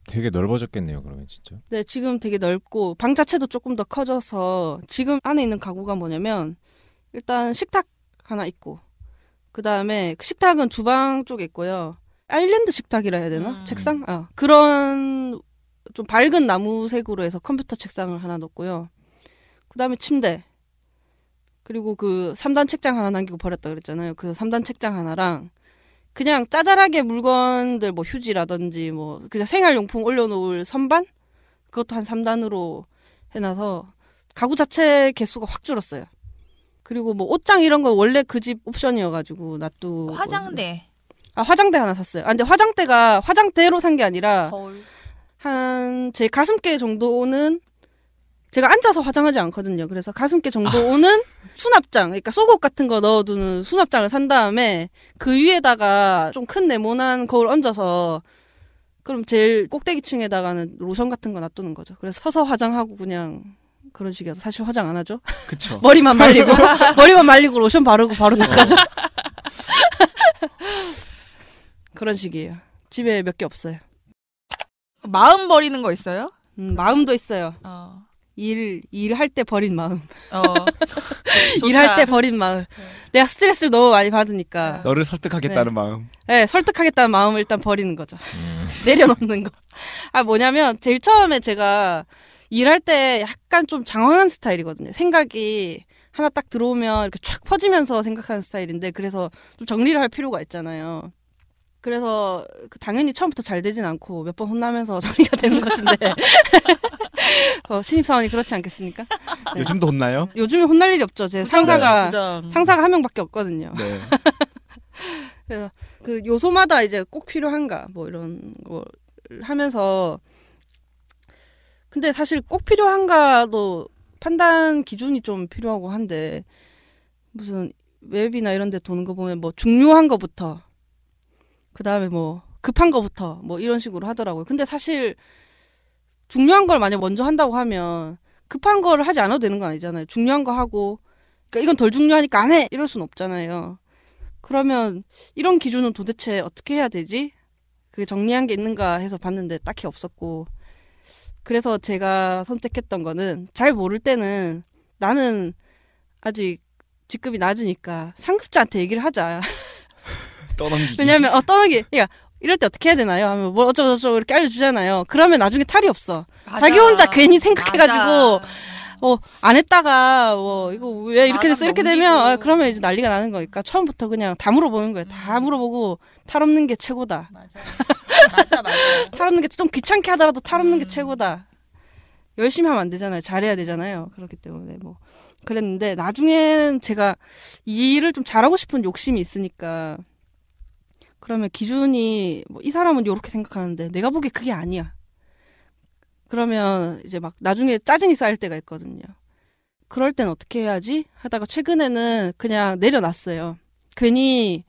Speaker 3: 되게 넓어졌겠네요. 그러면 진짜.
Speaker 1: 네, 지금 되게 넓고 방 자체도 조금 더 커져서 지금 안에 있는 가구가 뭐냐면 일단 식탁 하나 있고 그 다음에 식탁은 주방 쪽에 있고요. 아일랜드 식탁이라 해야 되나? 책상? 그런 좀 밝은 나무색으로 해서 컴퓨터 책상을 하나 놓고요. 그 다음에 침대. 그리고 그 3단 책장 하나 남기고 버렸다 그랬잖아요. 그 3단 책장 하나랑 그냥 짜잘하게 물건들 뭐 휴지라든지 뭐 그냥 생활용품 올려놓을 선반? 그것도 한 3단으로 해놔서 가구 자체 개수가 확 줄었어요. 그리고 뭐 옷장 이런 거 원래 그 집 옵션이어가지고 놔두고
Speaker 4: 화장대.
Speaker 1: 화장대 하나 샀어요. 근데 화장대가 화장대로 산 게 아니라
Speaker 4: 거울.
Speaker 1: 한 제 가슴께 정도는 제가 앉아서 화장하지 않거든요. 그래서 가슴께 정도 오는 수납장, 그러니까 속옷 같은 거 넣어두는 수납장을 산 다음에 그 위에다가 좀 큰 네모난 거울 얹어서 그럼 제일 꼭대기층에다가는 로션 같은 거 놔두는 거죠. 그래서 서서 화장하고 그냥 그런 식이어서 사실 화장 안 하죠.
Speaker 2: 그쵸.
Speaker 1: 머리만 말리고 로션 바르고 바로 나가죠. 그런 식이에요. 집에 몇 개 없어요.
Speaker 4: 마음 버리는 거 있어요?
Speaker 1: 마음도 있어요. 일할 때 버린 마음. 일할 때 버린 마음. 내가 스트레스를 너무 많이 받으니까.
Speaker 2: 너를 설득하겠다는 마음.
Speaker 1: 네, 설득하겠다는 마음을 일단 버리는 거죠. 내려놓는 거. 뭐냐면 제일 처음에 제가 일할 때 약간 좀 장황한 스타일이거든요. 생각이 하나 딱 들어오면 이렇게 쫙 퍼지면서 생각하는 스타일인데 그래서 좀 정리를 할 필요가 있잖아요. 그래서 당연히 처음부터 잘 되진 않고 몇 번 혼나면서 정리가 되는 것인데 신입사원이 그렇지 않겠습니까? 네.
Speaker 2: 요즘도 혼나요?
Speaker 1: 요즘에 혼날 일이 없죠. 제 상사가 한 명밖에 없거든요.
Speaker 2: 네.
Speaker 1: 그래서 그 요소마다 이제 꼭 필요한가 뭐 이런 걸 하면서 근데 사실 꼭 필요한가도 판단 기준이 좀 필요하고 한데 무슨 웹이나 이런 데 도는 거 보면 뭐 중요한 거부터 그 다음에 뭐 급한 거부터 뭐 이런 식으로 하더라고요. 근데 사실 중요한 걸 만약 먼저 한다고 하면 급한 거를 하지 않아도 되는 건 아니잖아요. 중요한 거 하고 그러니까 이건 덜 중요하니까 안 해 이럴 순 없잖아요. 그러면 이런 기준은 도대체 어떻게 해야 되지? 그게 정리한 게 있는가 해서 봤는데 딱히 없었고 그래서 제가 선택했던 거는 잘 모를 때는 나는 아직 직급이 낮으니까 상급자한테 얘기를 하자.
Speaker 2: 떠넘기기.
Speaker 1: 왜냐면 떠넘기. 그러니까 이럴 때 어떻게 해야 되나요? 하면 뭐 어쩌고저쩌고 이렇게 알려주잖아요. 그러면 나중에 탈이 없어.
Speaker 4: 맞아.
Speaker 1: 자기 혼자 괜히 생각해가지고
Speaker 4: 맞아.
Speaker 1: 안 했다가 이거 왜 이렇게 됐어 이렇게
Speaker 4: 넘기고.
Speaker 1: 되면 그러면 이제 난리가 나는 거니까 처음부터 그냥 다 물어보는 거예요. 다 물어보고 탈 없는 게 최고다.
Speaker 4: 맞아.
Speaker 1: 탈 없는 게 좀 귀찮게 하더라도 탈 없는 게 최고다. 열심히 하면 안 되잖아요. 잘해야 되잖아요. 그렇기 때문에 뭐 그랬는데 나중엔 제가 이 일을 좀 잘하고 싶은 욕심이 있으니까 그러면 기준이 이 사람은 요렇게 생각하는데 내가 보기에 그게 아니야. 그러면 이제 막 나중에 짜증이 쌓일 때가 있거든요. 그럴 땐 어떻게 해야지? 하다가 최근에는 그냥 내려놨어요. 괜히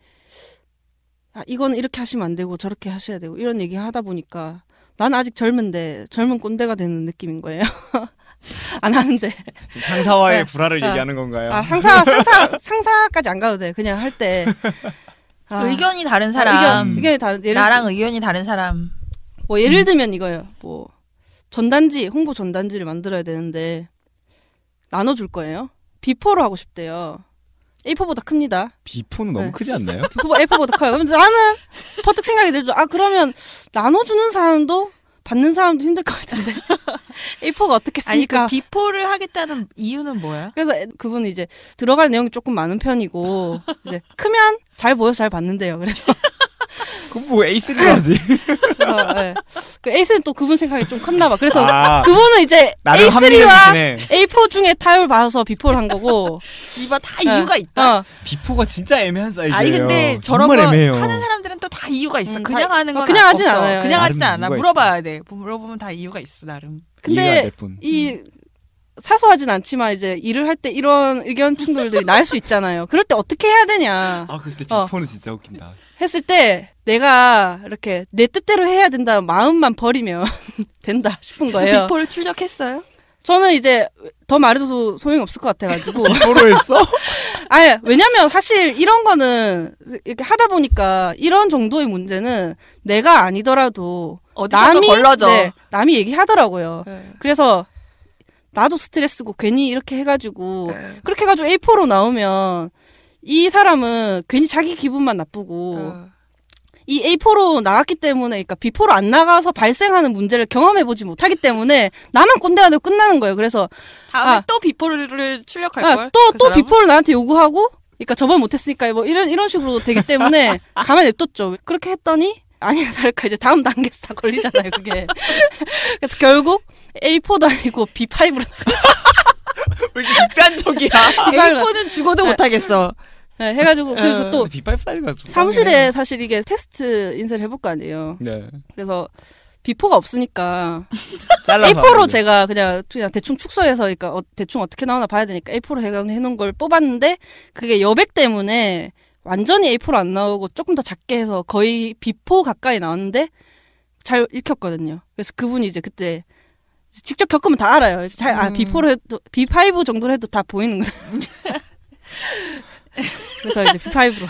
Speaker 1: 이거는 이렇게 하시면 안 되고 저렇게 하셔야 되고 이런 얘기 하다 보니까 난 아직 젊은데 젊은 꼰대가 되는 느낌인 거예요. 안 하는데.
Speaker 2: 상사와의 불화를 얘기하는 건가요?
Speaker 1: 상사까지 안 가도 돼. 그냥 할 때.
Speaker 4: 의견이 다른 사람.
Speaker 1: 의견이 다른.
Speaker 4: 나랑 의견이 다른 사람.
Speaker 1: 예를 들면 이거예요. 전단지, 홍보 전단지를 만들어야 되는데 나눠줄 거예요. 비포로 하고 싶대요. A4보다 큽니다.
Speaker 2: 비포는 너무 크지 않나요?
Speaker 1: A4보다 커요. 그럼 나는 퍼뜩 생각이 들죠. 그러면 나눠주는 사람도 받는 사람도 힘들 것 같은데 A4가 어떻게 쓰니까.
Speaker 4: 아니 비포를 하겠다는 이유는 뭐야?
Speaker 1: 그래서 그분은 이제 들어갈 내용이 조금 많은 편이고 이제 크면 잘 보여서 잘 받는데요. 그래서
Speaker 2: 그럼 뭐 A3를 하지.
Speaker 1: 네. 그 A3는 또 그분 생각이 좀 컸나 봐. 그래서 그분은 이제
Speaker 2: 나름
Speaker 1: A3와 A4 중에 타협을 봐서 비포를 한 거고.
Speaker 4: 이봐 다 이유가 있다.
Speaker 2: 비포가 진짜 애매한 사이즈예요.
Speaker 4: 아니 근데 저런 거
Speaker 2: 애매해요.
Speaker 4: 하는 사람들은 또 다 이유가 있어. 그냥 하는 건
Speaker 1: 그냥 하진
Speaker 4: 없어.
Speaker 1: 않아요.
Speaker 4: 그냥 하진 않아.
Speaker 2: 이유가
Speaker 4: 물어봐야 돼. 물어보면 다 이유가 있어 나름.
Speaker 1: 근데 이 사소하진 않지만 이제 일을 할 때 이런 의견 충돌들이 날 수 있잖아요. 그럴 때 어떻게 해야 되냐.
Speaker 2: 그때 비포는 진짜 웃긴다.
Speaker 1: 했을 때 내가 이렇게 내 뜻대로 해야 된다는 마음만 버리면 된다 싶은 거예요.
Speaker 4: 그래서 비포를 출력했어요?
Speaker 1: 저는 이제 더 말해줘서 소용이 없을 것 같아가지고.
Speaker 2: 비포로 했어?
Speaker 1: 왜냐면 사실 이런 거는 이렇게 하다 보니까 이런 정도의 문제는 내가 아니더라도
Speaker 4: 남이 걸러져.
Speaker 1: 남이 얘기하더라고요.
Speaker 4: 네.
Speaker 1: 그래서 나도 스트레스고 괜히 이렇게 해가지고 그렇게 해가지고 A4로 나오면 이 사람은 괜히 자기 기분만 나쁘고 이 A4로 나갔기 때문에 그러니까 B4로 안 나가서 발생하는 문제를 경험해보지 못하기 때문에 나만 꼰대가 되고 끝나는 거예요. 그래서
Speaker 4: 다음에 또 비포를 출력할걸?
Speaker 1: 또 비포를 나한테 요구하고 그러니까 저번 못했으니까 이런 식으로 되기 때문에 가만히 냅뒀죠. 그렇게 했더니 아니야 다를까 이제 다음 단계에서 다 걸리잖아요 그게. 그래서 결국 A4도 아니고 B5로
Speaker 2: 왜 이렇게 극단적이야.
Speaker 4: A4는 죽어도 못하겠어.
Speaker 1: 네, 해가지고 그리고 또
Speaker 2: B5 사이즈가 좀
Speaker 1: 사무실에 사실 이게 테스트 인쇄를 해볼 거 아니에요.
Speaker 2: 네.
Speaker 1: 그래서 비포가 없으니까
Speaker 2: 잘라서
Speaker 1: A4로 제가 그냥 대충 축소해서 그러니까 대충 어떻게 나오나 봐야 되니까 A4로 해놓은 걸 뽑았는데 그게 여백 때문에 완전히 A4로 안 나오고 조금 더 작게 해서 거의 B4 가까이 나왔는데 잘 읽혔거든요. 그래서 그분이 이제 그때 직접 겪으면 다 알아요. B4로 해도 B5 정도로 해도 다 보이는 거예요. 그래서 이제 B5로.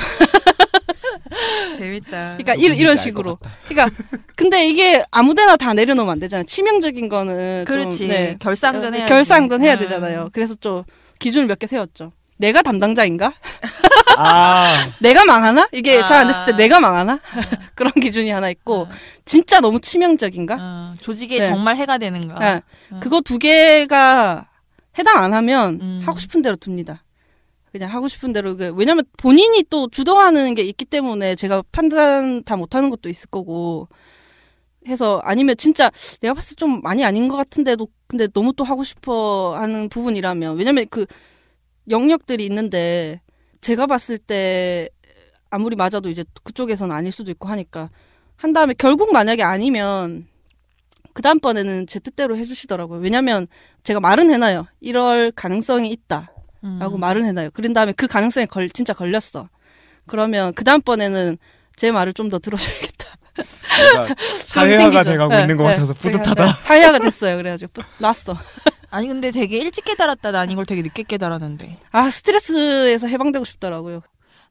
Speaker 4: 재밌다.
Speaker 1: 그러니까 이런 식으로. 그러니까 근데 이게 아무데나 다 내려놓으면 안 되잖아요. 치명적인 거는
Speaker 4: 그렇지.
Speaker 1: 좀,
Speaker 4: 결상전 해야
Speaker 1: 결상전 해야 되잖아요. 그래서 좀 기준을 몇 개 세웠죠. 내가 담당자인가? 내가 망하나? 이게 잘 안 됐을 때 내가 망하나? 그런 기준이 하나 있고 진짜 너무 치명적인가?
Speaker 4: 조직에 정말 해가 되는가?
Speaker 1: 네. 그거 두 개가 해당 안 하면 하고 싶은 대로 둡니다. 그냥 하고 싶은 대로. 왜냐면 본인이 또 주도하는 게 있기 때문에 제가 판단 다 못하는 것도 있을 거고 해서 아니면 진짜 내가 봤을 때 좀 많이 아닌 것 같은데도 근데 너무 또 하고 싶어 하는 부분이라면 왜냐면 그 영역들이 있는데 제가 봤을 때 아무리 맞아도 이제 그쪽에서는 아닐 수도 있고 하니까 한 다음에 결국 만약에 아니면 그 다음번에는 제 뜻대로 해주시더라고요. 왜냐면 제가 말은 해놔요. 이럴 가능성이 있다 라고 말은 해놔요. 그런 다음에 그 가능성에 진짜 걸렸어. 그러면 그 다음번에는 제 말을 좀 더 들어줘야겠다.
Speaker 2: 사회화가 돼가고 있는 것 같아서 뿌듯하다.
Speaker 1: 사회화가 됐어요. 그래가지고 놨어.
Speaker 4: 아니 근데 되게 일찍 깨달았다. 난 이걸 되게 늦게 깨달았는데.
Speaker 1: 스트레스에서 해방되고 싶더라고요.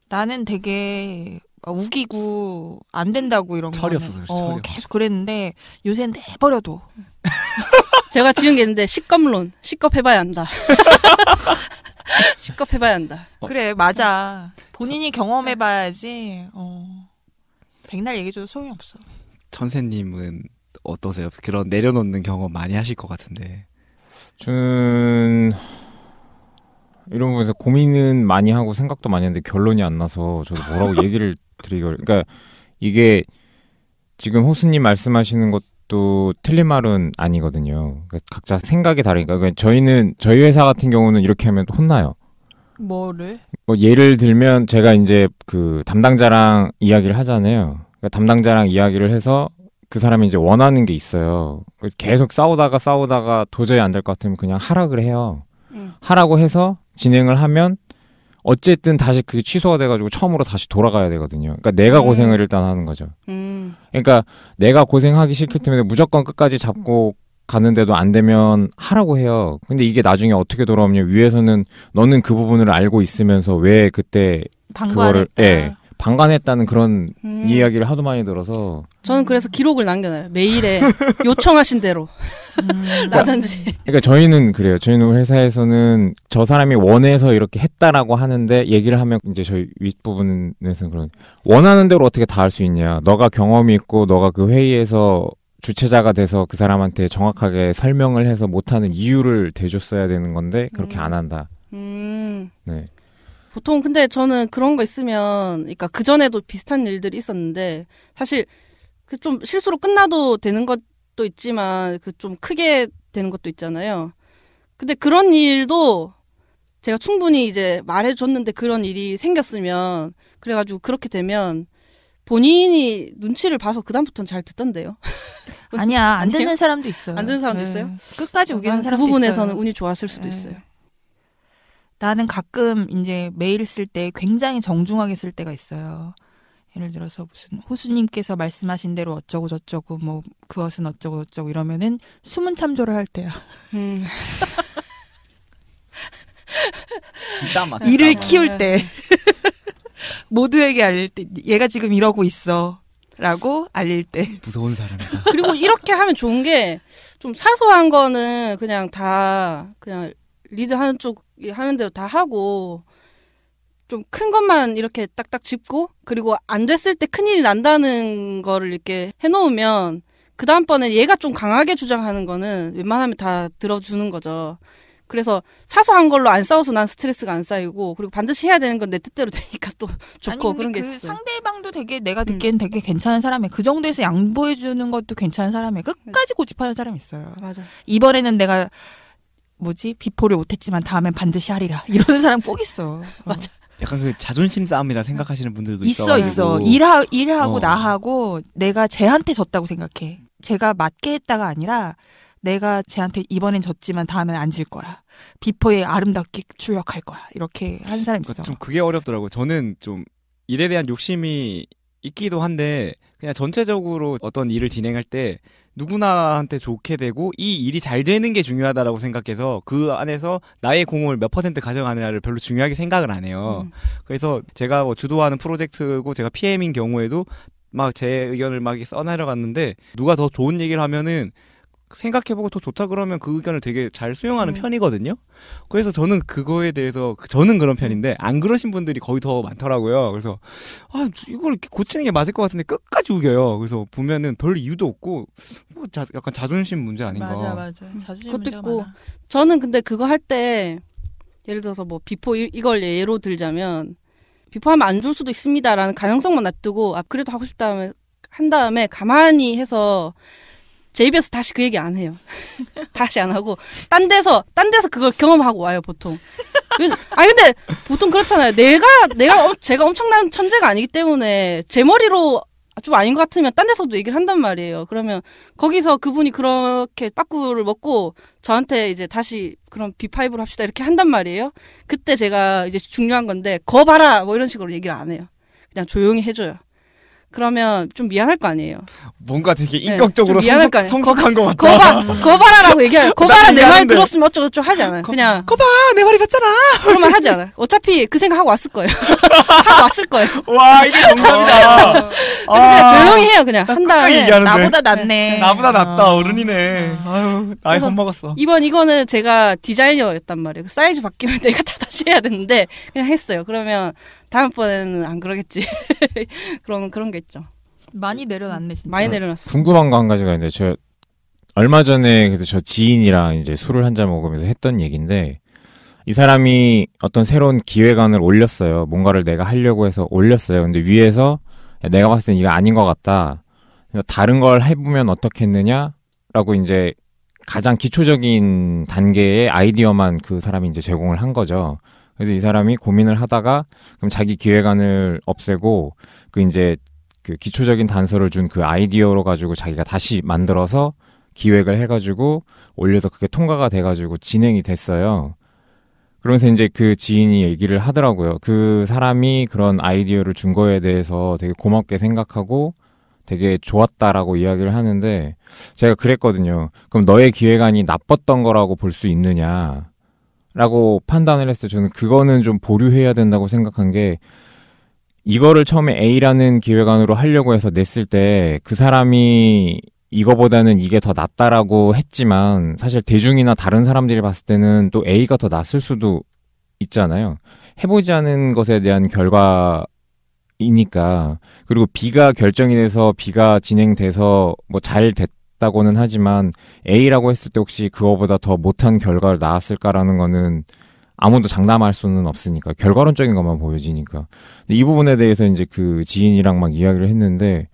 Speaker 4: 나는 되게 우기고 안 된다고 이런 거.
Speaker 2: 철이 없어서 그래. 철이
Speaker 4: 계속 그랬는데 요새는 내버려둬.
Speaker 1: 제가 지은 게 있는데 식겁론. 식겁 해봐야 한다. 실컷 해봐야 한다.
Speaker 4: 그래, 맞아. 본인이 경험해봐야지. 백날 얘기해줘도 소용이 없어.
Speaker 2: 천세님은 어떠세요? 그런 내려놓는 경험 많이 하실 것 같은데.
Speaker 3: 저는 이런 부분에서 고민은 많이 하고 생각도 많이 했는데 결론이 안 나서 저도 뭐라고 얘기를 드리기가 그러니까 이게 지금 호수님 말씀하시는 것도 틀린 말은 아니거든요. 그러니까 각자 생각이 다르니까 그러니까 저희 회사 같은 경우는 이렇게 하면 혼나요.
Speaker 4: 뭐를?
Speaker 3: 뭐 예를 들면 제가 이제 그 담당자랑 이야기를 하잖아요. 그러니까 담당자랑 이야기를 해서 그 사람이 이제 원하는 게 있어요. 계속 싸우다가 도저히 안 될 것 같으면 그냥 하락을 해요. 하라고 해서 진행을 하면 어쨌든 다시 그게 취소가 돼가지고 처음으로 다시 돌아가야 되거든요. 그러니까 내가 고생을 일단 하는 거죠. 그러니까 내가 고생하기 싫기 때문에 무조건 끝까지 잡고 가는데도 안 되면 하라고 해요. 근데 이게 나중에 어떻게 돌아오냐 위에서는 너는 그 부분을 알고 있으면서 왜 그때 그거를 방관했다는 그런 이야기를 하도 많이 들어서
Speaker 1: 저는 그래서 기록을 남겨놔요. 메일에 요청하신 대로 나든지.
Speaker 3: 그러니까 저희는 그래요. 저희는 회사에서는 저 사람이 원해서 이렇게 했다라고 하는데 얘기를 하면 이제 저희 윗부분에서는 그런 원하는 대로 어떻게 다 할 수 있냐. 너가 경험이 있고 너가 그 회의에서 주체자가 돼서 그 사람한테 정확하게 설명을 해서 못하는 이유를 대줬어야 되는 건데 그렇게 안 한다. 네.
Speaker 1: 보통 근데 저는 그런 거 있으면, 그러니까 그 전에도 비슷한 일들이 있었는데 사실 그 좀 실수로 끝나도 되는 것도 있지만 그 좀 크게 되는 것도 있잖아요. 근데 그런 일도 제가 충분히 이제 말해줬는데 그런 일이 생겼으면 그래가지고 그렇게 되면 본인이 눈치를 봐서 그다음부터는 잘 듣던데요.
Speaker 4: 아니야, 안 듣는 사람도 있어요.
Speaker 1: 안 듣는 사람도 있어요?
Speaker 4: 끝까지 우기는 사람도 있어요.
Speaker 1: 그 부분에서는 운이 좋았을 수도 있어요.
Speaker 4: 나는 가끔 이제 메일을 쓸 때 굉장히 정중하게 쓸 때가 있어요. 예를 들어서 무슨 호수님께서 말씀하신 대로 어쩌고 저쩌고 뭐 그것은 어쩌고 저쩌고 이러면은 숨은 참조를 할 때야. 일을 키울 때 모두에게 알릴 때 얘가 지금 이러고 있어 라고 알릴 때.
Speaker 2: 무서운 사람이다.
Speaker 1: 그리고 이렇게 하면 좋은 게 좀 사소한 거는 그냥 다 그냥 리드하는 쪽이 하는 대로 다 하고 좀 큰 것만 이렇게 딱딱 짚고 그리고 안 됐을 때 큰일이 난다는 거를 이렇게 해놓으면 그 다음번에 얘가 좀 강하게 주장하는 거는 웬만하면 다 들어주는 거죠. 그래서 사소한 걸로 안 싸워서 난 스트레스가 안 쌓이고 그리고 반드시 해야 되는 건 내 뜻대로 되니까 또 좋고
Speaker 4: 아니,
Speaker 1: 그런 게
Speaker 4: 그
Speaker 1: 있어요.
Speaker 4: 상대방도 되게 내가 듣기엔 되게 괜찮은 사람이에요. 그 정도에서 양보해주는 것도 괜찮은 사람이에요. 끝까지 고집하는 사람이 있어요.
Speaker 1: 맞아.
Speaker 4: 이번에는 내가 비포를 못했지만 다음엔 반드시 하리라 이러는 사람 꼭 있어.
Speaker 1: 맞아.
Speaker 2: 약간 그 자존심 싸움이라 생각하시는 분들도
Speaker 4: 있어. 일하고 나하고 내가 쟤한테 졌다고 생각해. 제가 맞게 했다가 아니라 내가 쟤한테 이번엔 졌지만 다음엔 안 질 거야. 비포에 아름답게 출력할 거야. 이렇게 한 사람 있어.
Speaker 2: 좀 그게 어렵더라고요. 저는 좀 일에 대한 욕심이 있기도 한데 그냥 전체적으로 어떤 일을 진행할 때 누구나한테 좋게 되고 이 일이 잘 되는 게 중요하다라고 생각해서 그 안에서 나의 공을 몇 % 가져가느냐를 별로 중요하게 생각을 안 해요. 그래서 제가 뭐 주도하는 프로젝트고 제가 PM인 경우에도 막 제 의견을 막 써내려갔는데 누가 더 좋은 얘기를 하면은 생각해보고 더 좋다 그러면 그 의견을 되게 잘 수용하는 편이거든요. 그래서 저는 그거에 대해서 저는 그런 편인데 안 그러신 분들이 거의 더 많더라고요. 그래서 이걸 이렇게 고치는 게 맞을 것 같은데 끝까지 우겨요. 그래서 보면은 별 이유도 없고 뭐 약간 자존심 문제 아닌가.
Speaker 4: 맞아. 자존심
Speaker 1: 그것도
Speaker 4: 문제가
Speaker 1: 있고
Speaker 4: 많아.
Speaker 1: 저는 근데 그거 할 때 예를 들어서 뭐 비포 이걸 예로 들자면 비포하면 안 줄 수도 있습니다라는 가능성만 놔두고 그래도 하고 싶다 한 다음에 가만히 해서 제 입에서 다시 그 얘기 안 해요. 다시 안 하고 딴 데서 그걸 경험하고 와요 보통. 근데 보통 그렇잖아요. 제가 엄청난 천재가 아니기 때문에 제 머리로 좀 아닌 것 같으면 딴 데서도 얘기를 한단 말이에요. 그러면 거기서 그분이 그렇게 빠꾸를 먹고 저한테 이제 다시 그럼 B5로 합시다 이렇게 한단 말이에요. 그때 제가 이제 중요한 건데 거 봐라 뭐 이런 식으로 얘기를 안 해요. 그냥 조용히 해줘요. 그러면 좀 미안할 거 아니에요.
Speaker 2: 뭔가 되게 인격적으로
Speaker 1: 좀 미안할 거 아니에요.
Speaker 2: 성숙한 것 같다.
Speaker 1: 거봐라라고 얘기해. 거봐라 내 말
Speaker 2: 미안한데.
Speaker 1: 들었으면 어쩌고저쩌고 하지 않아요. 그냥
Speaker 2: 거봐 내 말이 맞잖아.
Speaker 1: 그러면 하지 않아. 어차피 그 생각하고 왔을 거예요. 하고 왔을 거예요.
Speaker 2: 와 이게 정답이다.
Speaker 1: 그냥 조용히 해요. 그냥 한
Speaker 2: 끝까지
Speaker 1: 다음에.
Speaker 2: 얘기하는데.
Speaker 4: 나보다 낫네.
Speaker 2: 나보다 낫다. 어른이네. 아유 나이
Speaker 1: 그래서
Speaker 2: 겁먹었어.
Speaker 1: 이거는 제가 디자이너였단 말이에요. 사이즈 바뀌면 내가 다 다시 해야 되는데 그냥 했어요. 그러면 다음번에는 안 그러겠지. 그런 게 있죠.
Speaker 4: 많이 내려놨네 진짜.
Speaker 1: 많이 내려놨어.
Speaker 3: 궁금한 거 한 가지가 있는데 저 얼마 전에 그래서 저 지인이랑 이제 술을 한 잔 먹으면서 했던 얘기인데 이 사람이 어떤 새로운 기획안을 올렸어요. 뭔가를 내가 하려고 해서 올렸어요. 근데 위에서 야, 내가 봤을 땐 이거 아닌 것 같다. 그래서 다른 걸 해보면 어떻겠느냐라고 이제 가장 기초적인 단계의 아이디어만 그 사람이 이제 제공을 한 거죠. 그래서 이 사람이 고민을 하다가 그럼 자기 기획안을 없애고 그 이제 그 기초적인 단서를 준 그 아이디어로 가지고 자기가 다시 만들어서 기획을 해가지고 올려서 그게 통과가 돼가지고 진행이 됐어요. 그러면서 이제 그 지인이 얘기를 하더라고요. 그 사람이 그런 아이디어를 준 거에 대해서 되게 고맙게 생각하고 되게 좋았다라고 이야기를 하는데 제가 그랬거든요. 그럼 너의 기획안이 나빴던 거라고 볼 수 있느냐? 라고 판단을 했어요. 저는 그거는 좀 보류해야 된다고 생각한 게 이거를 처음에 A라는 기획안으로 하려고 해서 냈을 때 그 사람이 이거보다는 이게 더 낫다라고 했지만 사실 대중이나 다른 사람들이 봤을 때는 또 A가 더 낫을 수도 있잖아요. 해보지 않은 것에 대한 결과이니까. 그리고 B가 결정이 돼서 B가 진행돼서 뭐 잘 됐다고는 하지만 A라고 했을 때 혹시 그거보다 더 못한 결과를 나왔을까라는 거는 아무도 장담할 수는 없으니까 결과론적인 것만 보여지니까. 근데 이 부분에 대해서 이제 그 지인이랑 막 이야기를 했는데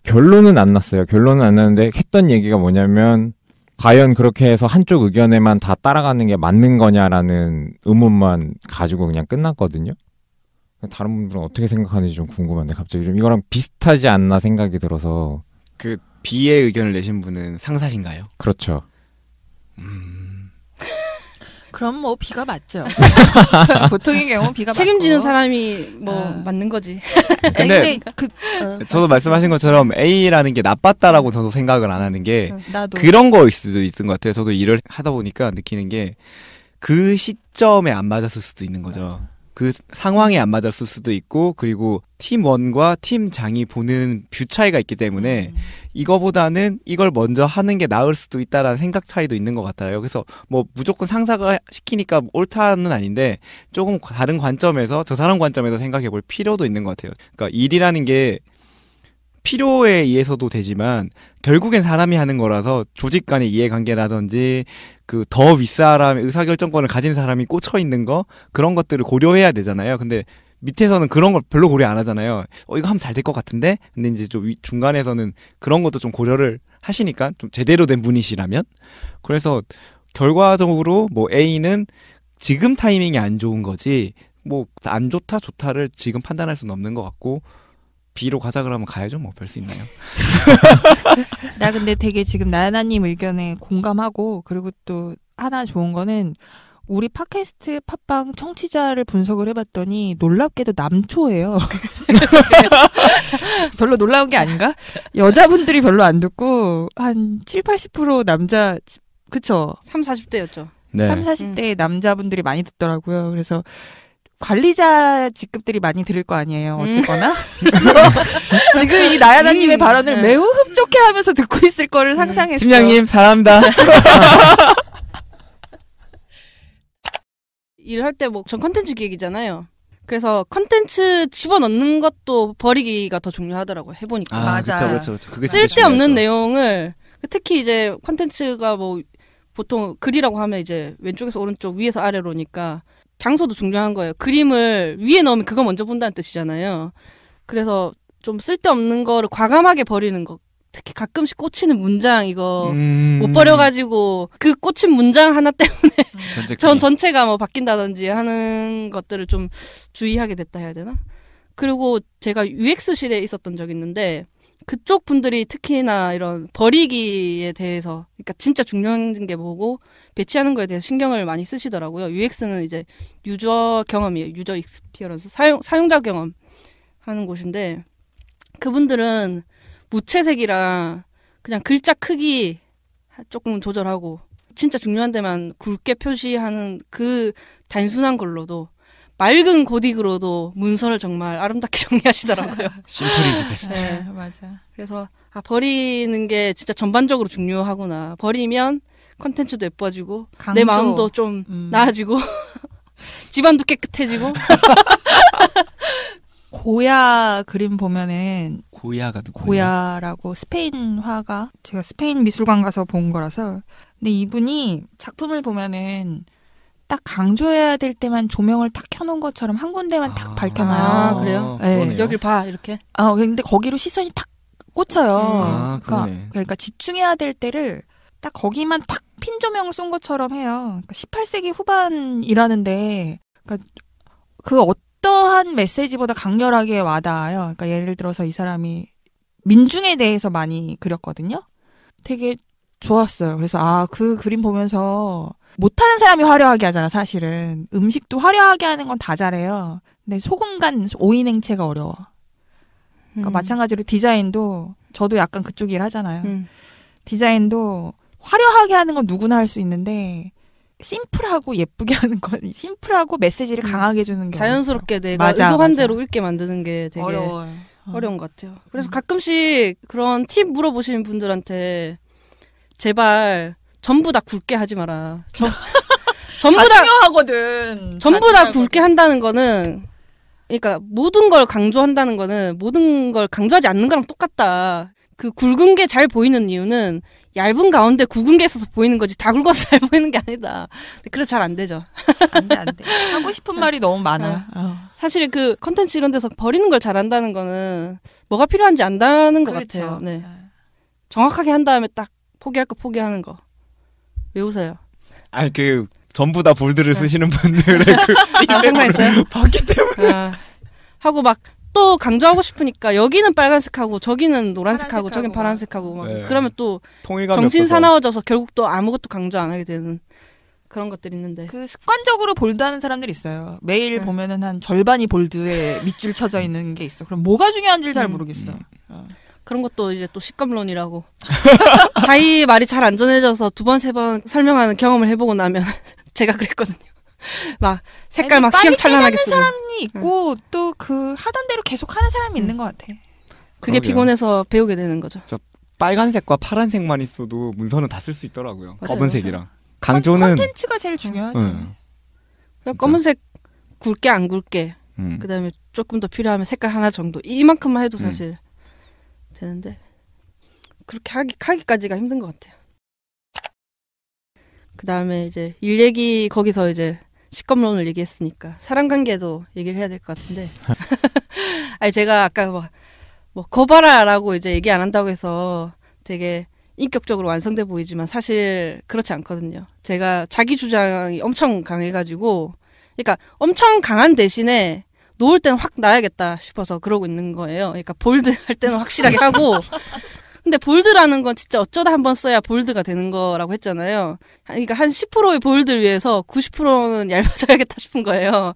Speaker 3: 결론은 안 났어요. 결론은 안 났는데 했던 얘기가 뭐냐면 과연 그렇게 해서 한쪽 의견에만 다 따라가는 게 맞는 거냐라는 의문만 가지고 그냥 끝났거든요. 다른 분들은 어떻게 생각하는지 좀 궁금한데 갑자기 좀 이거랑 비슷하지 않나 생각이 들어서.
Speaker 2: 그 B의 의견을 내신 분은 상사신가요?
Speaker 3: 그렇죠.
Speaker 4: 그럼 뭐 B가 맞죠. 보통의 경우 B가
Speaker 1: 책임지는
Speaker 4: 맞고.
Speaker 1: 사람이 뭐 맞는 거지.
Speaker 2: 근데 저도 말씀하신 것처럼 A라는 게 나빴다라고 저도 생각을 안 하는 게
Speaker 4: 나도
Speaker 2: 그런 거일 수도 있는 것 같아요. 저도 일을 하다 보니까 느끼는 게 그 시점에 안 맞았을 수도 있는 거죠. 그 상황에 안 맞았을 수도 있고 그리고 팀원과 팀장이 보는 뷰 차이가 있기 때문에 이거보다는 이걸 먼저 하는 게 나을 수도 있다라는 생각 차이도 있는 것 같아요. 그래서 뭐 무조건 상사가 시키니까 옳다는 아닌데 조금 다른 관점에서 저 사람 관점에서 생각해 볼 필요도 있는 것 같아요. 그러니까 일이라는 게 필요에 의해서도 되지만 결국엔 사람이 하는 거라서 조직 간의 이해관계라든지 그 더 윗사람의 의사결정권을 가진 사람이 꽂혀 있는 거 그런 것들을 고려해야 되잖아요. 근데 밑에서는 그런 걸 별로 고려 안 하잖아요. 이거 하면 잘 될 것 같은데? 근데 이제 좀 중간에서는 그런 것도 좀 고려를 하시니까 좀 제대로 된 분이시라면 그래서 결과적으로 뭐 A는 지금 타이밍이 안 좋은 거지 뭐 안 좋다 좋다를 지금 판단할 수는 없는 것 같고 B로 가자 그러면 가야죠. 뭐 별 수 있나요?
Speaker 4: 나 근데 되게 지금 나야나님 의견에 공감하고 그리고 또 하나 좋은 거는 우리 팟캐스트 팟빵 청취자를 분석을 해봤더니 놀랍게도 남초예요. 별로 놀라운 게 아닌가? 여자분들이 별로 안 듣고 한 70-80% 남자 그쵸?
Speaker 1: 30-40대였죠.
Speaker 2: 네.
Speaker 4: 30-40대 남자분들이 많이 듣더라고요. 그래서 관리자 직급들이 많이 들을 거 아니에요. 어쨌거나. 그래서 지금 이 나야나님의 발언을 매우 흡족해 하면서 듣고 있을 거를 상상했어요.
Speaker 2: 팀장님 사랑합니다.
Speaker 1: 일할 때 뭐 전 컨텐츠 기획이잖아요. 그래서 컨텐츠 집어넣는 것도 버리기가 더 중요하더라고요. 해보니까.
Speaker 4: 맞아요.
Speaker 2: 그렇죠. 그게 진짜
Speaker 1: 쓸데없는
Speaker 2: 중요하죠.
Speaker 1: 내용을 특히 이제 컨텐츠가 뭐 보통 글이라고 하면 이제 왼쪽에서 오른쪽 위에서 아래로니까 장소도 중요한 거예요. 그림을 위에 넣으면 그거 먼저 본다는 뜻이잖아요. 그래서 좀 쓸데없는 거를 과감하게 버리는 거. 특히 가끔씩 꽂히는 문장 이거 못 버려가지고 그 꽂힌 문장 하나 때문에 전체가 뭐 바뀐다든지 하는 것들을 좀 주의하게 됐다 해야 되나? 그리고 제가 UX실에 있었던 적이 있는데 그쪽 분들이 특히나 이런 버리기에 대해서 그러니까 진짜 중요한 게 뭐고 배치하는 거에 대해서 신경을 많이 쓰시더라고요. UX는 이제 유저 경험이에요. 유저 익스피어런스 사용자 경험 하는 곳인데 그분들은 무채색이랑 그냥 글자 크기 조금 조절하고 진짜 중요한 데만 굵게 표시하는 그 단순한 걸로도 맑은 고딕으로도 문서를 정말 아름답게 정리하시더라고요.
Speaker 2: 심플이즈 베스트.
Speaker 4: 네, 맞아.
Speaker 1: 그래서 버리는 게 진짜 전반적으로 중요하구나. 버리면 컨텐츠도 예뻐지고
Speaker 4: 강조.
Speaker 1: 내 마음도 좀 나아지고 집안도 깨끗해지고.
Speaker 4: 고야 그림 보면은
Speaker 2: 고야가 누구예요?
Speaker 4: 고야라고 스페인 화가 제가 스페인 미술관 가서 본 거라서 근데 이분이 작품을 보면은 딱 강조해야 될 때만 조명을 딱 켜놓은 것처럼 한 군데만 딱 밝혀놔요.
Speaker 1: 아, 그래요?
Speaker 4: 네.
Speaker 1: 여길 봐 이렇게.
Speaker 4: 근데 거기로 시선이 탁 꽂혀요.
Speaker 2: 그러네.
Speaker 4: 그러니까 집중해야 될 때를 딱 거기만 탁 핀 조명을 쏜 것처럼 해요. 그러니까 18세기 후반이라는데 그러니까 그 어떠한 메시지보다 강렬하게 와닿아요. 그러니까 예를 들어서 이 사람이 민중에 대해서 많이 그렸거든요. 되게 좋았어요. 그래서 그 그림 보면서 못하는 사람이 화려하게 하잖아, 사실은. 음식도 화려하게 하는 건 다 잘해요. 근데 소금간 오이냉채가 어려워. 그러니까 마찬가지로 디자인도 저도 약간 그쪽 일 하잖아요. 디자인도 화려하게 하는 건 누구나 할 수 있는데 심플하고 예쁘게 하는 건 심플하고 메시지를 강하게 주는 게
Speaker 1: 자연스럽게 내가 의도한 대로 읽게 만드는 게 되게
Speaker 4: 어려워요.
Speaker 1: 어려운 것 같아요. 그래서 가끔씩 그런 팁 물어보시는 분들한테 제발 전부 다 굵게 하지 마라. 전부 다
Speaker 4: 중요하거든.
Speaker 1: 전부 다 굵게 한다는 거는 그러니까 모든 걸 강조한다는 거는 모든 걸 강조하지 않는 거랑 똑같다. 그 굵은 게 잘 보이는 이유는 얇은 가운데 굵은 게 있어서 보이는 거지 다 굵어서 잘 보이는 게 아니다. 그래서 잘 안 되죠.
Speaker 4: 안 돼. 하고 싶은 말이 너무 많아.
Speaker 1: 사실 그 컨텐츠 이런 데서 버리는 걸 잘한다는 거는 뭐가 필요한지 안다는 것
Speaker 4: 그렇죠.
Speaker 1: 같아요. 네. 정확하게 한 다음에 딱 포기할 거 포기하는 거. 왜 웃어요?
Speaker 2: 아니 전부 다 볼드를 쓰시는 분들의
Speaker 1: 생각했어요?
Speaker 2: 봤기 때문에
Speaker 1: 하고 막 또 강조하고 싶으니까 여기는 빨간색하고 저기는 노란색하고 저긴 파란색하고 막 그러면 또 정신 사나워져서 결국 또 아무것도 강조 안 하게 되는 그런 것들이 있는데
Speaker 4: 그 습관적으로 볼드하는 사람들이 있어요. 매일 보면은 한 절반이 볼드에 밑줄 쳐져 있는 게 있어. 그럼 뭐가 중요한지를 잘 모르겠어.
Speaker 1: 그런 것도 이제 또 식감론이라고 자기 말이 잘 안 전해져서 두 번 세 번 설명하는 경험을 해보고 나면 제가 그랬거든요. 막 색깔 막 휘황찬란하게 쓰고
Speaker 4: 사람이 있고 또 그 하던 대로 계속 하는 사람이 있는 것 같아.
Speaker 1: 그게 피곤해서 배우게 되는 거죠.
Speaker 2: 빨간색과 파란색만 있어도 문서는 다 쓸 수 있더라고요.
Speaker 1: 맞아요,
Speaker 2: 검은색이랑
Speaker 1: 맞아요.
Speaker 2: 강조는
Speaker 4: 컨텐츠가 제일 중요하지.
Speaker 1: 검은색 굵게 안 굵게 그다음에 조금 더 필요하면 색깔 하나 정도 이만큼만 해도 사실 되는데 그렇게 하기까지가 힘든 것 같아요. 그다음에 이제 일 얘기 거기서 이제 식검론을 얘기했으니까 사람 관계도 얘기를 해야 될 것 같은데 아니 제가 아까 뭐 거봐라라고 이제 얘기 안 한다고 해서 되게 인격적으로 완성돼 보이지만 사실 그렇지 않거든요. 제가 자기 주장이 엄청 강해가지고 그러니까 엄청 강한 대신에 놓을 때는 확 놔야겠다 싶어서 그러고 있는 거예요. 그러니까 볼드 할 때는 확실하게 하고 근데 볼드라는 건 진짜 어쩌다 한번 써야 볼드가 되는 거라고 했잖아요. 그러니까 한 10%의 볼드를 위해서 90%는 얇아져야겠다 싶은 거예요.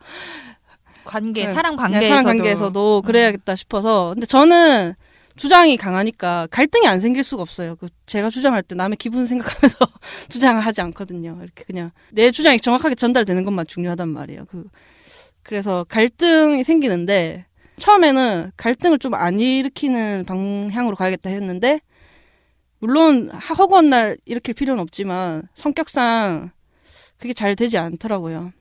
Speaker 4: 사람
Speaker 1: 사람 관계에서도 그래야겠다 싶어서. 근데 저는 주장이 강하니까 갈등이 안 생길 수가 없어요. 제가 주장할 때 남의 기분 생각하면서 주장을 하지 않거든요. 이렇게 그냥 내 주장이 정확하게 전달되는 것만 중요하단 말이에요. 그래서 갈등이 생기는데 처음에는 갈등을 좀 안 일으키는 방향으로 가야겠다 했는데 물론 허구한 날 일으킬 필요는 없지만 성격상 그게 잘 되지 않더라고요.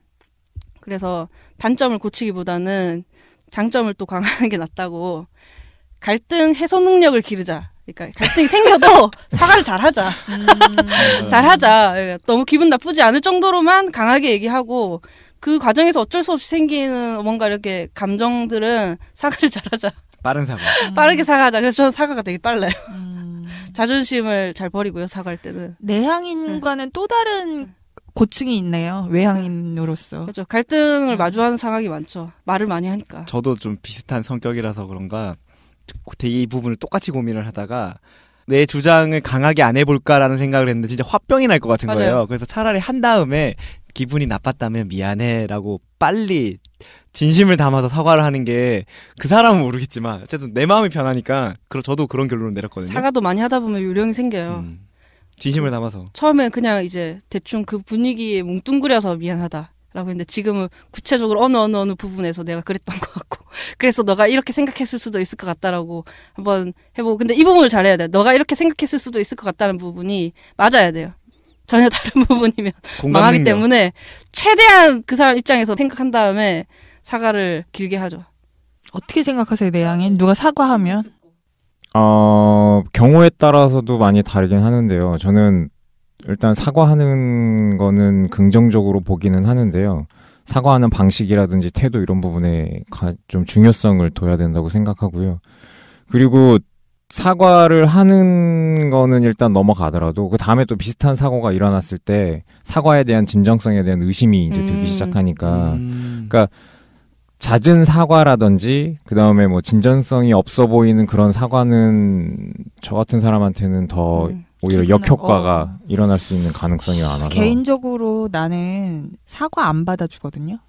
Speaker 1: 그래서 단점을 고치기보다는 장점을 또 강화하는 게 낫다고 갈등 해소 능력을 기르자. 그러니까 갈등이 생겨도 사과를 잘하자. 잘하자. 그러니까 너무 기분 나쁘지 않을 정도로만 강하게 얘기하고 그 과정에서 어쩔 수 없이 생기는 뭔가 이렇게 감정들은 사과를 잘하자.
Speaker 2: 빠른 사과.
Speaker 1: 빠르게 사과하자. 그래서 저는 사과가 되게 빨라요. 자존심을 잘 버리고요. 사과할 때는.
Speaker 4: 내향인과는 또 다른 고충이 있네요. 외향인으로서.
Speaker 1: 그렇죠. 갈등을 마주하는 상황이 많죠. 말을 많이 하니까.
Speaker 2: 저도 좀 비슷한 성격이라서 그런가 이 부분을 똑같이 고민을 하다가 내 주장을 강하게 안 해볼까라는 생각을 했는데 진짜 화병이 날 것 같은
Speaker 1: 맞아요.
Speaker 2: 거예요. 그래서 차라리 한 다음에 기분이 나빴다면 미안해라고 빨리 진심을 담아서 사과를 하는 게 그 사람은 모르겠지만 어쨌든 내 마음이 편하니까 저도 그런 결론을 내렸거든요.
Speaker 1: 사과도 많이 하다 보면 요령이 생겨요.
Speaker 2: 진심을 담아서.
Speaker 1: 처음엔 그냥 이제 대충 그 분위기에 뭉뚱그려서 미안하다라고 했는데 지금은 구체적으로 어느 부분에서 내가 그랬던 것 같고 그래서 너가 이렇게 생각했을 수도 있을 것 같다라고 한번 해보고 근데 이 부분을 잘해야 돼. 너가 이렇게 생각했을 수도 있을 것 같다는 부분이 맞아야 돼요. 전혀 다른 부분이면 망하기 때문에 최대한 그 사람 입장에서 생각한 다음에 사과를 길게 하죠.
Speaker 4: 어떻게 생각하세요, 내양인? 누가 사과하면?
Speaker 3: 경우에 따라서도 많이 다르긴 하는데요. 저는 일단 사과하는 거는 긍정적으로 보기는 하는데요. 사과하는 방식이라든지 태도 이런 부분에 좀 중요성을 둬야 된다고 생각하고요. 그리고 사과를 하는 거는 일단 넘어가더라도 그 다음에 또 비슷한 사고가 일어났을 때 사과에 대한 진정성에 대한 의심이 이제 들기 시작하니까 그러니까 잦은 사과라든지 그 다음에 뭐 진전성이 없어 보이는 그런 사과는 저 같은 사람한테는 더 오히려 역효과가 일어날 수 있는 가능성이 많아서
Speaker 4: 개인적으로 나는 사과 안 받아주거든요.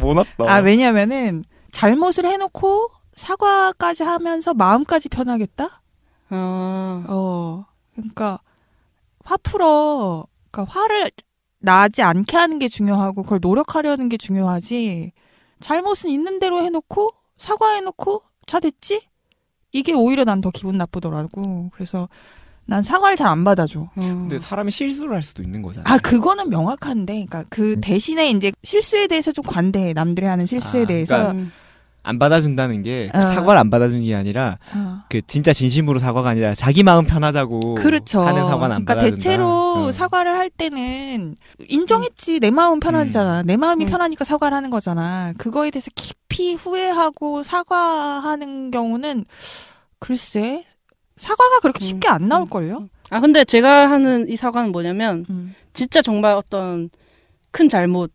Speaker 2: 모났다.
Speaker 4: 왜냐면은 잘못을 해놓고 사과까지 하면서 마음까지 편하겠다? 그러니까 화 풀어. 그러니까 화를 나지 않게 하는 게 중요하고 그걸 노력하려는 게 중요하지. 잘못은 있는 대로 해놓고 사과해놓고 자 됐지? 이게 오히려 난 더 기분 나쁘더라고. 그래서 난 사과를 잘 안 받아줘.
Speaker 2: 근데 사람이 실수를 할 수도 있는 거잖아요.
Speaker 4: 그거는 명확한데, 그러니까 그 대신에 이제 실수에 대해서 좀 관대해. 남들이 하는 실수에 대해서.
Speaker 2: 그러니까 안 받아준다는 게 사과를 안 받아주는 게 아니라 그 진짜 진심으로 사과가 아니라 자기 마음 편하자고
Speaker 4: 그렇죠.
Speaker 2: 하는 사과는 안
Speaker 4: 그러니까
Speaker 2: 받아준다.
Speaker 4: 대체로 사과를 할 때는 인정했지. 내 마음 편하잖아. 내 마음이 편하니까 사과를 하는 거잖아. 그거에 대해서 깊이 후회하고 사과하는 경우는 글쎄 사과가 그렇게 쉽게 안 나올걸요?
Speaker 1: 근데 제가 하는 이 사과는 뭐냐면 진짜 정말 어떤 큰 잘못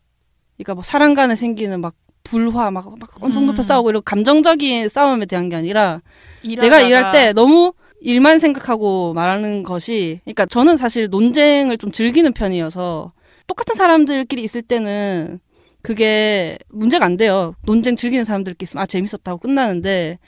Speaker 1: 그러니까 뭐 사람 간에 생기는 막 불화 막 엄청 높여 싸우고 이런 감정적인 싸움에 대한 게 아니라 내가 일할 때 너무 일만 생각하고 말하는 것이 그러니까 저는 사실 논쟁을 좀 즐기는 편이어서 똑같은 사람들끼리 있을 때는 그게 문제가 안 돼요. 논쟁 즐기는 사람들끼리 있으면 재밌었다고 끝나는데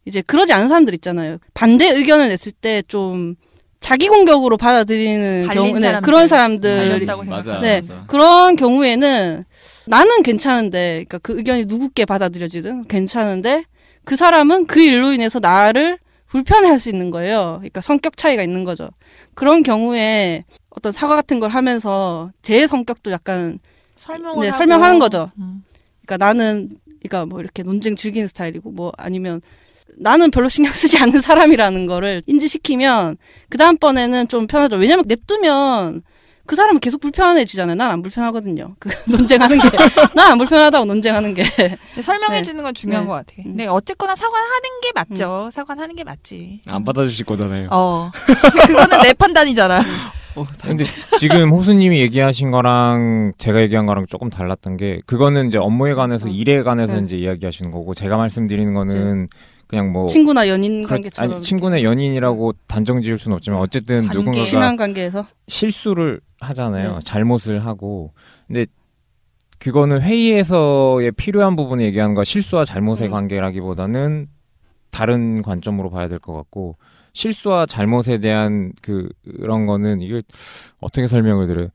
Speaker 1: 이제 그러지 않은 사람들 있잖아요. 반대 의견을 냈을 때 좀 자기 공격으로 받아들이는 경우 그런 사람들
Speaker 2: 맞아.
Speaker 1: 그런 경우에는 나는 괜찮은데 그러니까 그 의견이 누구께 받아들여지든 괜찮은데 그 사람은 그 일로 인해서 나를 불편해할 수 있는 거예요. 그러니까 성격 차이가 있는 거죠. 그런 경우에 어떤 사과 같은 걸 하면서 제 성격도 약간 설명하는 거죠. 그러니까 나는 그러니까 뭐 이렇게 논쟁 즐기는 스타일이고 뭐 아니면 나는 별로 신경 쓰지 않는 사람이라는 거를 인지시키면 그 다음번에는 좀 편하죠. 왜냐면 냅두면 그 사람은 계속 불편해지잖아요. 난 안 불편하거든요. 그 논쟁하는 게. 난 안 불편하다고 논쟁하는 게.
Speaker 4: 설명해주는 건 중요한 것 같아. 근데 어쨌거나 사과는 하는 게 맞죠. 사과는 하는 게 맞지.
Speaker 2: 안 받아주실 거잖아요.
Speaker 4: 그거는 내 판단이잖아.
Speaker 3: 근데 지금 호수님이 얘기하신 거랑 제가 얘기한 거랑 조금 달랐던 게 그거는 이제 업무에 관해서 일에 관해서 이제 이야기하시는 거고 제가 말씀드리는 거는 그냥 뭐
Speaker 1: 친구나 연인 관계처럼
Speaker 3: 아니 친구나 연인이라고 단정 지을 수는 없지만 어쨌든 누군가가
Speaker 1: 친한 관계에서
Speaker 3: 실수를 하잖아요. 잘못을 하고 근데 그거는 회의에서의 필요한 부분을 얘기하는 거 실수와 잘못의 관계라기보다는 다른 관점으로 봐야 될 것 같고 실수와 잘못에 대한 그런 거는 이걸 어떻게 설명을 드려요?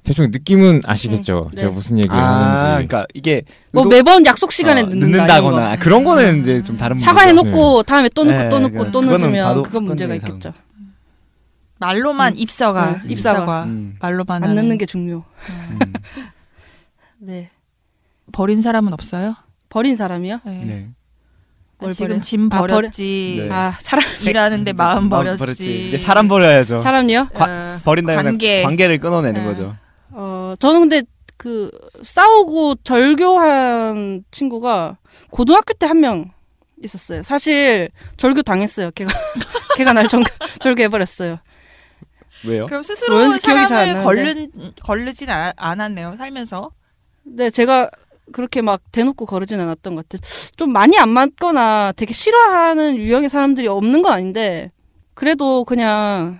Speaker 3: 대충 느낌은 아시겠죠? 제가 무슨 얘기를 하는지.
Speaker 2: 그러니까 이게
Speaker 1: 뭐 매번 약속 시간에
Speaker 2: 늦는다거나 그런 거는 이제 좀 다른
Speaker 1: 사과해놓고 다음에 또 늦고 또 늦으면 그건 문제가 있겠죠.
Speaker 4: 말로만 입사가 말로만
Speaker 1: 안 늦는 게 중요. 네.
Speaker 4: 버린 사람은 없어요?
Speaker 1: 버린 사람이요?
Speaker 4: 네. 지금 짐 버렸지.
Speaker 1: 사람
Speaker 4: 일하는데 마음 버렸지.
Speaker 2: 이제 사람 버려야죠.
Speaker 1: 사람이요?
Speaker 2: 버린다면 관계를 끊어내는 거죠.
Speaker 1: 저는 근데 그 싸우고 절교한 친구가 고등학교 때 한 명 있었어요. 사실 절교 당했어요. 걔가 날 절교해버렸어요.
Speaker 2: 왜요?
Speaker 4: 그럼 스스로 사람을 거르진 않았네요. 살면서.
Speaker 1: 네, 제가 그렇게 막 대놓고 거르진 않았던 것 같아요. 좀 많이 안 맞거나 되게 싫어하는 유형의 사람들이 없는 건 아닌데 그래도 그냥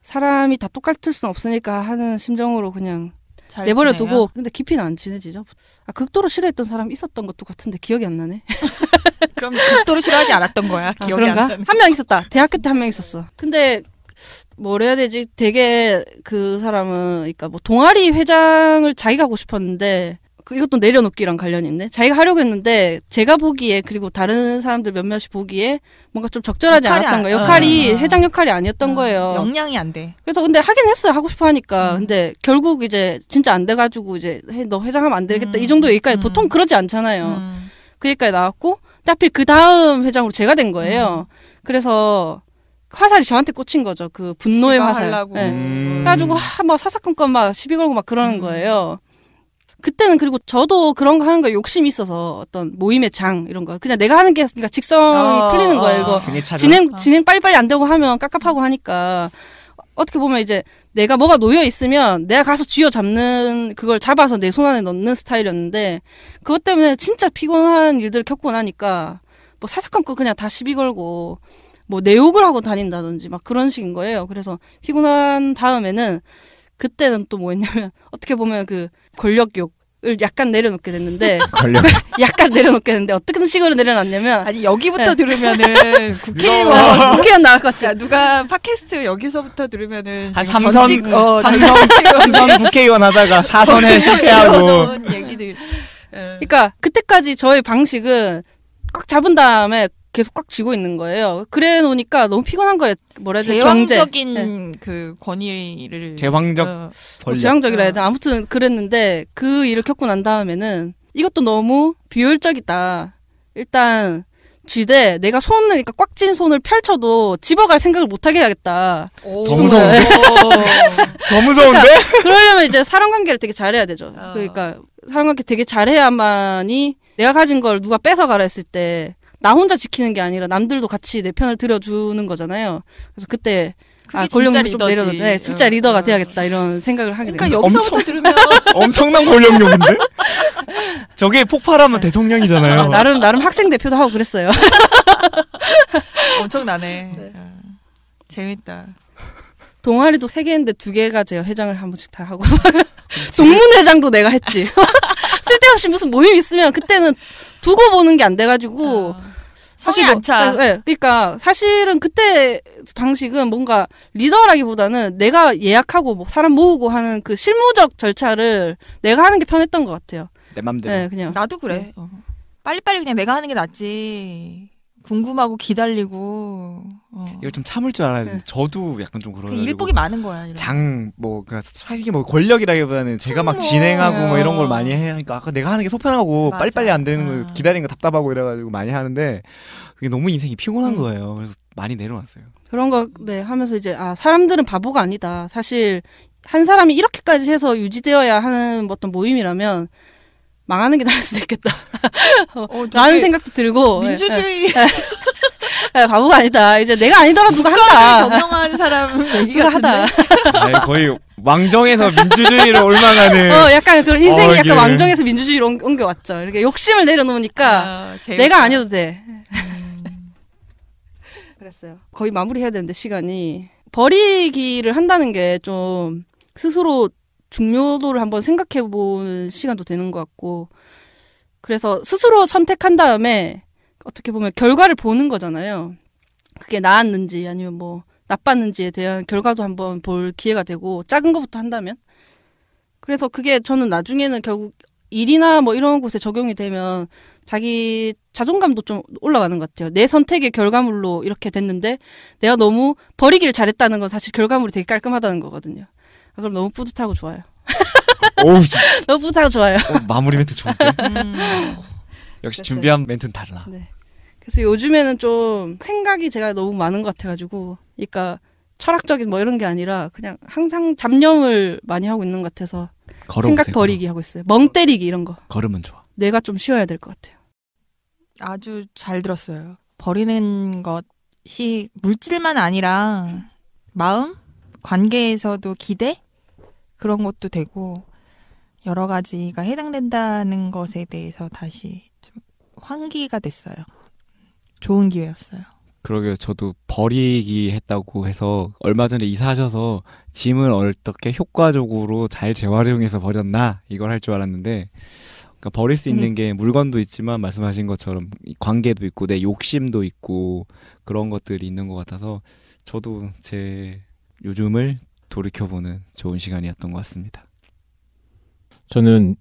Speaker 1: 사람이 다 똑같을 순 없으니까 하는 심정으로 그냥
Speaker 4: 잘
Speaker 1: 내버려
Speaker 4: 지내요?
Speaker 1: 두고 근데 깊이는 안 친해지죠. 아, 극도로 싫어했던 사람 있었던 것도 같은데 기억이 안 나네.
Speaker 4: 그럼 극도로 싫어하지 않았던 거야.
Speaker 1: 아,
Speaker 4: 기억이
Speaker 1: 그런가?
Speaker 4: 안 나네.
Speaker 1: 한 명 있었다. 대학교 때 한 명 있었어. 근데 뭘 해야 되지? 되게 그 사람은 그러니까 뭐 동아리 회장을 자기가 하고 싶었는데 이것도 내려놓기랑 관련이 있네. 자기가 하려고 했는데 제가 보기에 그리고 다른 사람들 몇몇이 보기에 뭔가 좀 적절하지 않았던 거예요. 역할이 회장 역할이 아니었던 거예요.
Speaker 4: 역량이 안 돼.
Speaker 1: 그래서 근데 하긴 했어요. 하고 싶어 하니까. 근데 결국 이제 진짜 안 돼가지고 이제 너 회장하면 안 되겠다. 이 정도 얘기까지 보통 그러지 않잖아요. 그 얘기까지 나왔고 하필 그 다음 회장으로 제가 된 거예요. 그래서 화살이 저한테 꽂힌 거죠. 그 분노의 화살.
Speaker 4: 하려고.
Speaker 1: 네. 그래가지고 막 사사건건 막 시비 걸고 막 그러는 거예요. 그때는 그리고 저도 그런 거 하는 거 욕심이 있어서 어떤 모임의 장 이런 거 그냥 내가 하는 게 그러니까 직성이 풀리는 거예요. 이거 진행 빨리빨리 안 되고 하면 깝깝하고 하니까 어떻게 보면 이제 내가 뭐가 놓여 있으면 내가 가서 쥐어 잡는 그걸 잡아서 내 손 안에 넣는 스타일이었는데 그것 때문에 진짜 피곤한 일들을 겪고 나니까 뭐 사사건건 그냥 다 시비 걸고 뭐 내 욕을 하고 다닌다든지 막 그런 식인 거예요. 그래서 피곤한 다음에는 그때는 또 뭐 했냐면 어떻게 보면 그 권력욕을 약간 내려놓게 됐는데 약간 내려놓게 됐는데 어떤 식으로 내려놨냐면
Speaker 4: 아니 여기부터 들으면은 국회의원
Speaker 1: 나올 것 같지?
Speaker 4: 야, 누가 팟캐스트 여기서부터 들으면은
Speaker 2: 한 삼선 국회의원 하다가 4선에 실패하고
Speaker 4: 얘기들.
Speaker 1: 그러니까 그때까지 저의 방식은 꽉 잡은 다음에 계속 꽉 쥐고 있는 거예요. 그래 놓으니까 너무 피곤한 거예요. 뭐라 해야 되지?
Speaker 4: 제왕적인
Speaker 1: 네.
Speaker 4: 그 권위를
Speaker 2: 제왕적 권력.
Speaker 1: 제왕적이라 해야 되나? 아무튼 그랬는데 그 일을 겪고 난 다음에는 이것도 너무 비효율적이다. 일단 쥐되 내가 손을 그러니까 꽉 쥔 손을 펼쳐도 집어갈 생각을 못하게 해야겠다.
Speaker 2: 더 무서운데? 더 무서운데?
Speaker 1: 그러니까 그러려면 이제 사람 관계를 되게 잘해야 되죠. 그러니까 사람 관계 되게 잘해야만이 내가 가진 걸 누가 뺏어가라 했을 때 나 혼자 지키는 게 아니라 남들도 같이 내 편을 들어주는 거잖아요. 그래서 그때 권력욕을 좀 내려놓 네, 진짜 리더가 돼야겠다 이런 생각을 하게
Speaker 4: 그러니까
Speaker 1: 됩니다.
Speaker 4: 여기서부터 들으면
Speaker 2: 엄청난 권력욕인데? 저게 폭발하면 대통령이잖아요.
Speaker 1: 나름 학생 대표도 하고 그랬어요.
Speaker 4: 엄청나네. 네. 재밌다.
Speaker 1: 동아리도 3개 했는데 2개가 제가 회장을 한 번씩 다 하고 동문회장도 내가 했지. 쓸데없이 무슨 모임 있으면 그때는 두고 보는 게 안 돼가지고
Speaker 4: 성이 안 차.
Speaker 1: 네, 그러니까 사실은 그때 방식은 뭔가 리더라기보다는 내가 예약하고 뭐 사람 모으고 하는 그 실무적 절차를 내가 하는 게 편했던 것 같아요.
Speaker 2: 내 맘대로.
Speaker 1: 네, 그냥
Speaker 4: 나도 그래. 네. 빨리빨리 그냥 내가 하는 게 낫지. 궁금하고 기다리고.
Speaker 2: 이거 좀 참을 줄 알아야 되는데 저도 약간 좀 그런.
Speaker 4: 일복이 많은 거야.
Speaker 2: 사실 뭐 권력이라기보다는 제가 막 진행하고 뭐 이런 걸 많이 해 하니까 아까 내가 하는 게 속편하고
Speaker 4: 맞아.
Speaker 2: 빨리빨리 안 되는 거 기다리는 거 답답하고 이래가지고 많이 하는데 그게 너무 인생이 피곤한 거예요. 그래서 많이 내려놨어요.
Speaker 1: 그런 거 하면서 이제 사람들은 바보가 아니다. 사실 한 사람이 이렇게까지 해서 유지되어야 하는 어떤 모임이라면 망하는 게 나을 수도 있겠다. 라는 생각도 들고.
Speaker 4: 민주주의.
Speaker 1: 네, 바보가 아니다. 이제 내가 아니더라도 누가 한다.
Speaker 4: 경영하는 사람은 얘기가
Speaker 1: 하다.
Speaker 2: 아니, 거의 왕정에서 민주주의를 올망하는.
Speaker 1: 약간 그런 인생이 약간 왕정에서 민주주의로 옮겨왔죠. 이렇게 욕심을 내려놓으니까 내가 아니어도 돼. 그랬어요. 거의 마무리해야 되는데 시간이. 버리기를 한다는 게 좀 스스로 중요도를 한번 생각해보는 시간도 되는 것 같고 그래서 스스로 선택한 다음에 어떻게 보면 결과를 보는 거잖아요. 그게 나았는지 아니면 뭐 나빴는지에 대한 결과도 한번 볼 기회가 되고 작은 것부터 한다면 그래서 그게 저는 나중에는 결국 일이나 뭐 이런 곳에 적용이 되면 자기 자존감도 좀 올라가는 것 같아요. 내 선택의 결과물로 이렇게 됐는데 내가 너무 버리기를 잘했다는 건 사실 결과물이 되게 깔끔하다는 거거든요. 그럼 너무 뿌듯하고 좋아요. 너무 뿌듯하고 좋아요.
Speaker 2: 마무리 멘트 좋은데? 역시
Speaker 1: 됐어요.
Speaker 2: 준비한 멘트는 다르다.
Speaker 1: 네. 그래서 요즘에는 좀 생각이 제가 너무 많은 것 같아가지고 그러니까 철학적인 뭐 이런 게 아니라 그냥 항상 잡념을 많이 하고 있는 것 같아서 생각 버리기 하고 있어요. 멍 때리기 이런 거.
Speaker 2: 걸으면 좋아.
Speaker 1: 뇌가 좀 쉬어야 될 것 같아요.
Speaker 4: 아주 잘 들었어요. 버리는 것이 물질만 아니라 마음? 관계에서도 기대? 그런 것도 되고 여러 가지가 해당된다는 것에 대해서 다시 좀 환기가 됐어요. 좋은 기회였어요.
Speaker 2: 그러게요. 저도 버리기 했다고 해서 얼마 전에 이사하셔서 짐을 어떻게 효과적으로 잘 재활용해서 버렸나 이걸 할 줄 알았는데 그러니까 버릴 수 있는 게 물건도 있지만 말씀하신 것처럼 관계도 있고 내 욕심도 있고 그런 것들이 있는 것 같아서 저도 제 요즘을 돌이켜보는 좋은 시간이었던 것 같습니다.
Speaker 3: 저는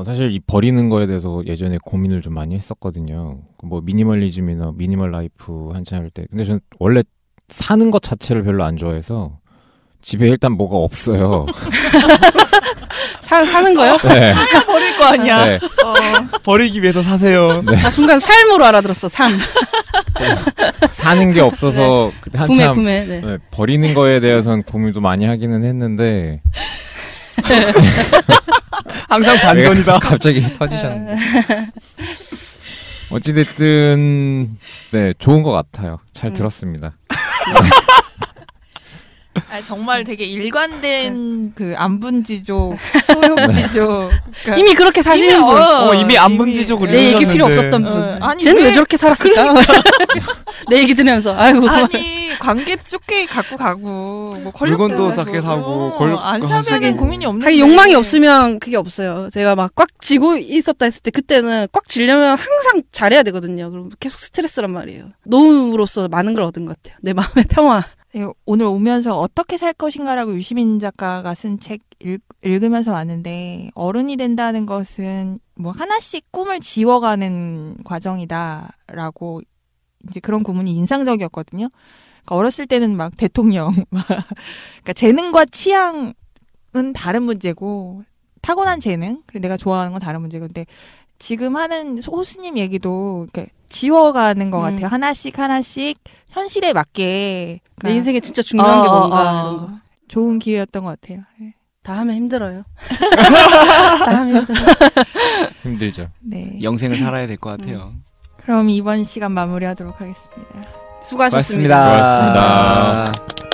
Speaker 3: 사실 이 버리는 거에 대해서 예전에 고민을 좀 많이 했었거든요. 뭐 미니멀리즘이나 미니멀 라이프 한참 할 때. 근데 저는 원래 사는 것 자체를 별로 안 좋아해서 집에 일단 뭐가 없어요.
Speaker 1: 사는 거요?
Speaker 3: 네.
Speaker 4: 하나 버릴 거 아니야.
Speaker 3: 네.
Speaker 2: 버리기 위해서 사세요.
Speaker 3: 네.
Speaker 1: 나 순간 삶으로 알아들었어. 삶.
Speaker 3: 사는 게 없어서 그때 한참
Speaker 1: 구매. 네.
Speaker 3: 네, 버리는 거에 대해서는 고민도 많이 하기는 했는데
Speaker 2: 항상 반전이다.
Speaker 3: 갑자기 터지셨는데. 어찌됐든 네 좋은 것 같아요. 잘 들었습니다.
Speaker 4: 정말 되게 일관된 그 안분지족, 소욕지족. 그러니까
Speaker 1: 이미 그렇게 사시는 분.
Speaker 2: 이미 안분지족을
Speaker 1: 내 얘기 필요
Speaker 2: 이루셨는데.
Speaker 1: 없었던 분.
Speaker 4: 아니,
Speaker 1: 쟤는 왜 저렇게 살았을까? 내 얘기 들으면서 아이고.
Speaker 4: 아니 관계도 좁게 갖고 가고 뭐
Speaker 2: 물건도 작게 사고
Speaker 4: 안 사면은 고민이 없는데.
Speaker 1: 하긴 욕망이 없으면 그게 없어요. 제가 막 꽉 쥐고 있었다 했을 때 그때는 꽉 쥐려면 항상 잘해야 되거든요. 그럼 계속 스트레스란 말이에요. 노움으로써 많은 걸 얻은 것 같아요. 내 마음의 평화.
Speaker 4: 오늘 오면서 어떻게 살 것인가라고 유시민 작가가 쓴 책 읽으면서 왔는데 어른이 된다는 것은 뭐 하나씩 꿈을 지워가는 과정이다라고 이제 그런 구문이 인상적이었거든요. 그러니까 어렸을 때는 막 대통령, 그러니까 재능과 취향은 다른 문제고 타고난 재능, 그리고 내가 좋아하는 건 다른 문제고, 근데 지금 하는 호수님 얘기도 이렇게 지워가는 것 같아요. 하나씩 현실에 맞게.
Speaker 1: 내 인생에 진짜 중요한 게 뭔가 이런 거.
Speaker 4: 좋은 기회였던 것 같아요.
Speaker 1: 다 하면 힘들어요. 다 하면 힘들어요.
Speaker 3: 힘들죠.
Speaker 4: 네.
Speaker 2: 영생을 살아야 될 것 같아요.
Speaker 4: 그럼 이번 시간 마무리하도록 하겠습니다.
Speaker 1: 수고하셨습니다.
Speaker 3: 수고하셨습니다.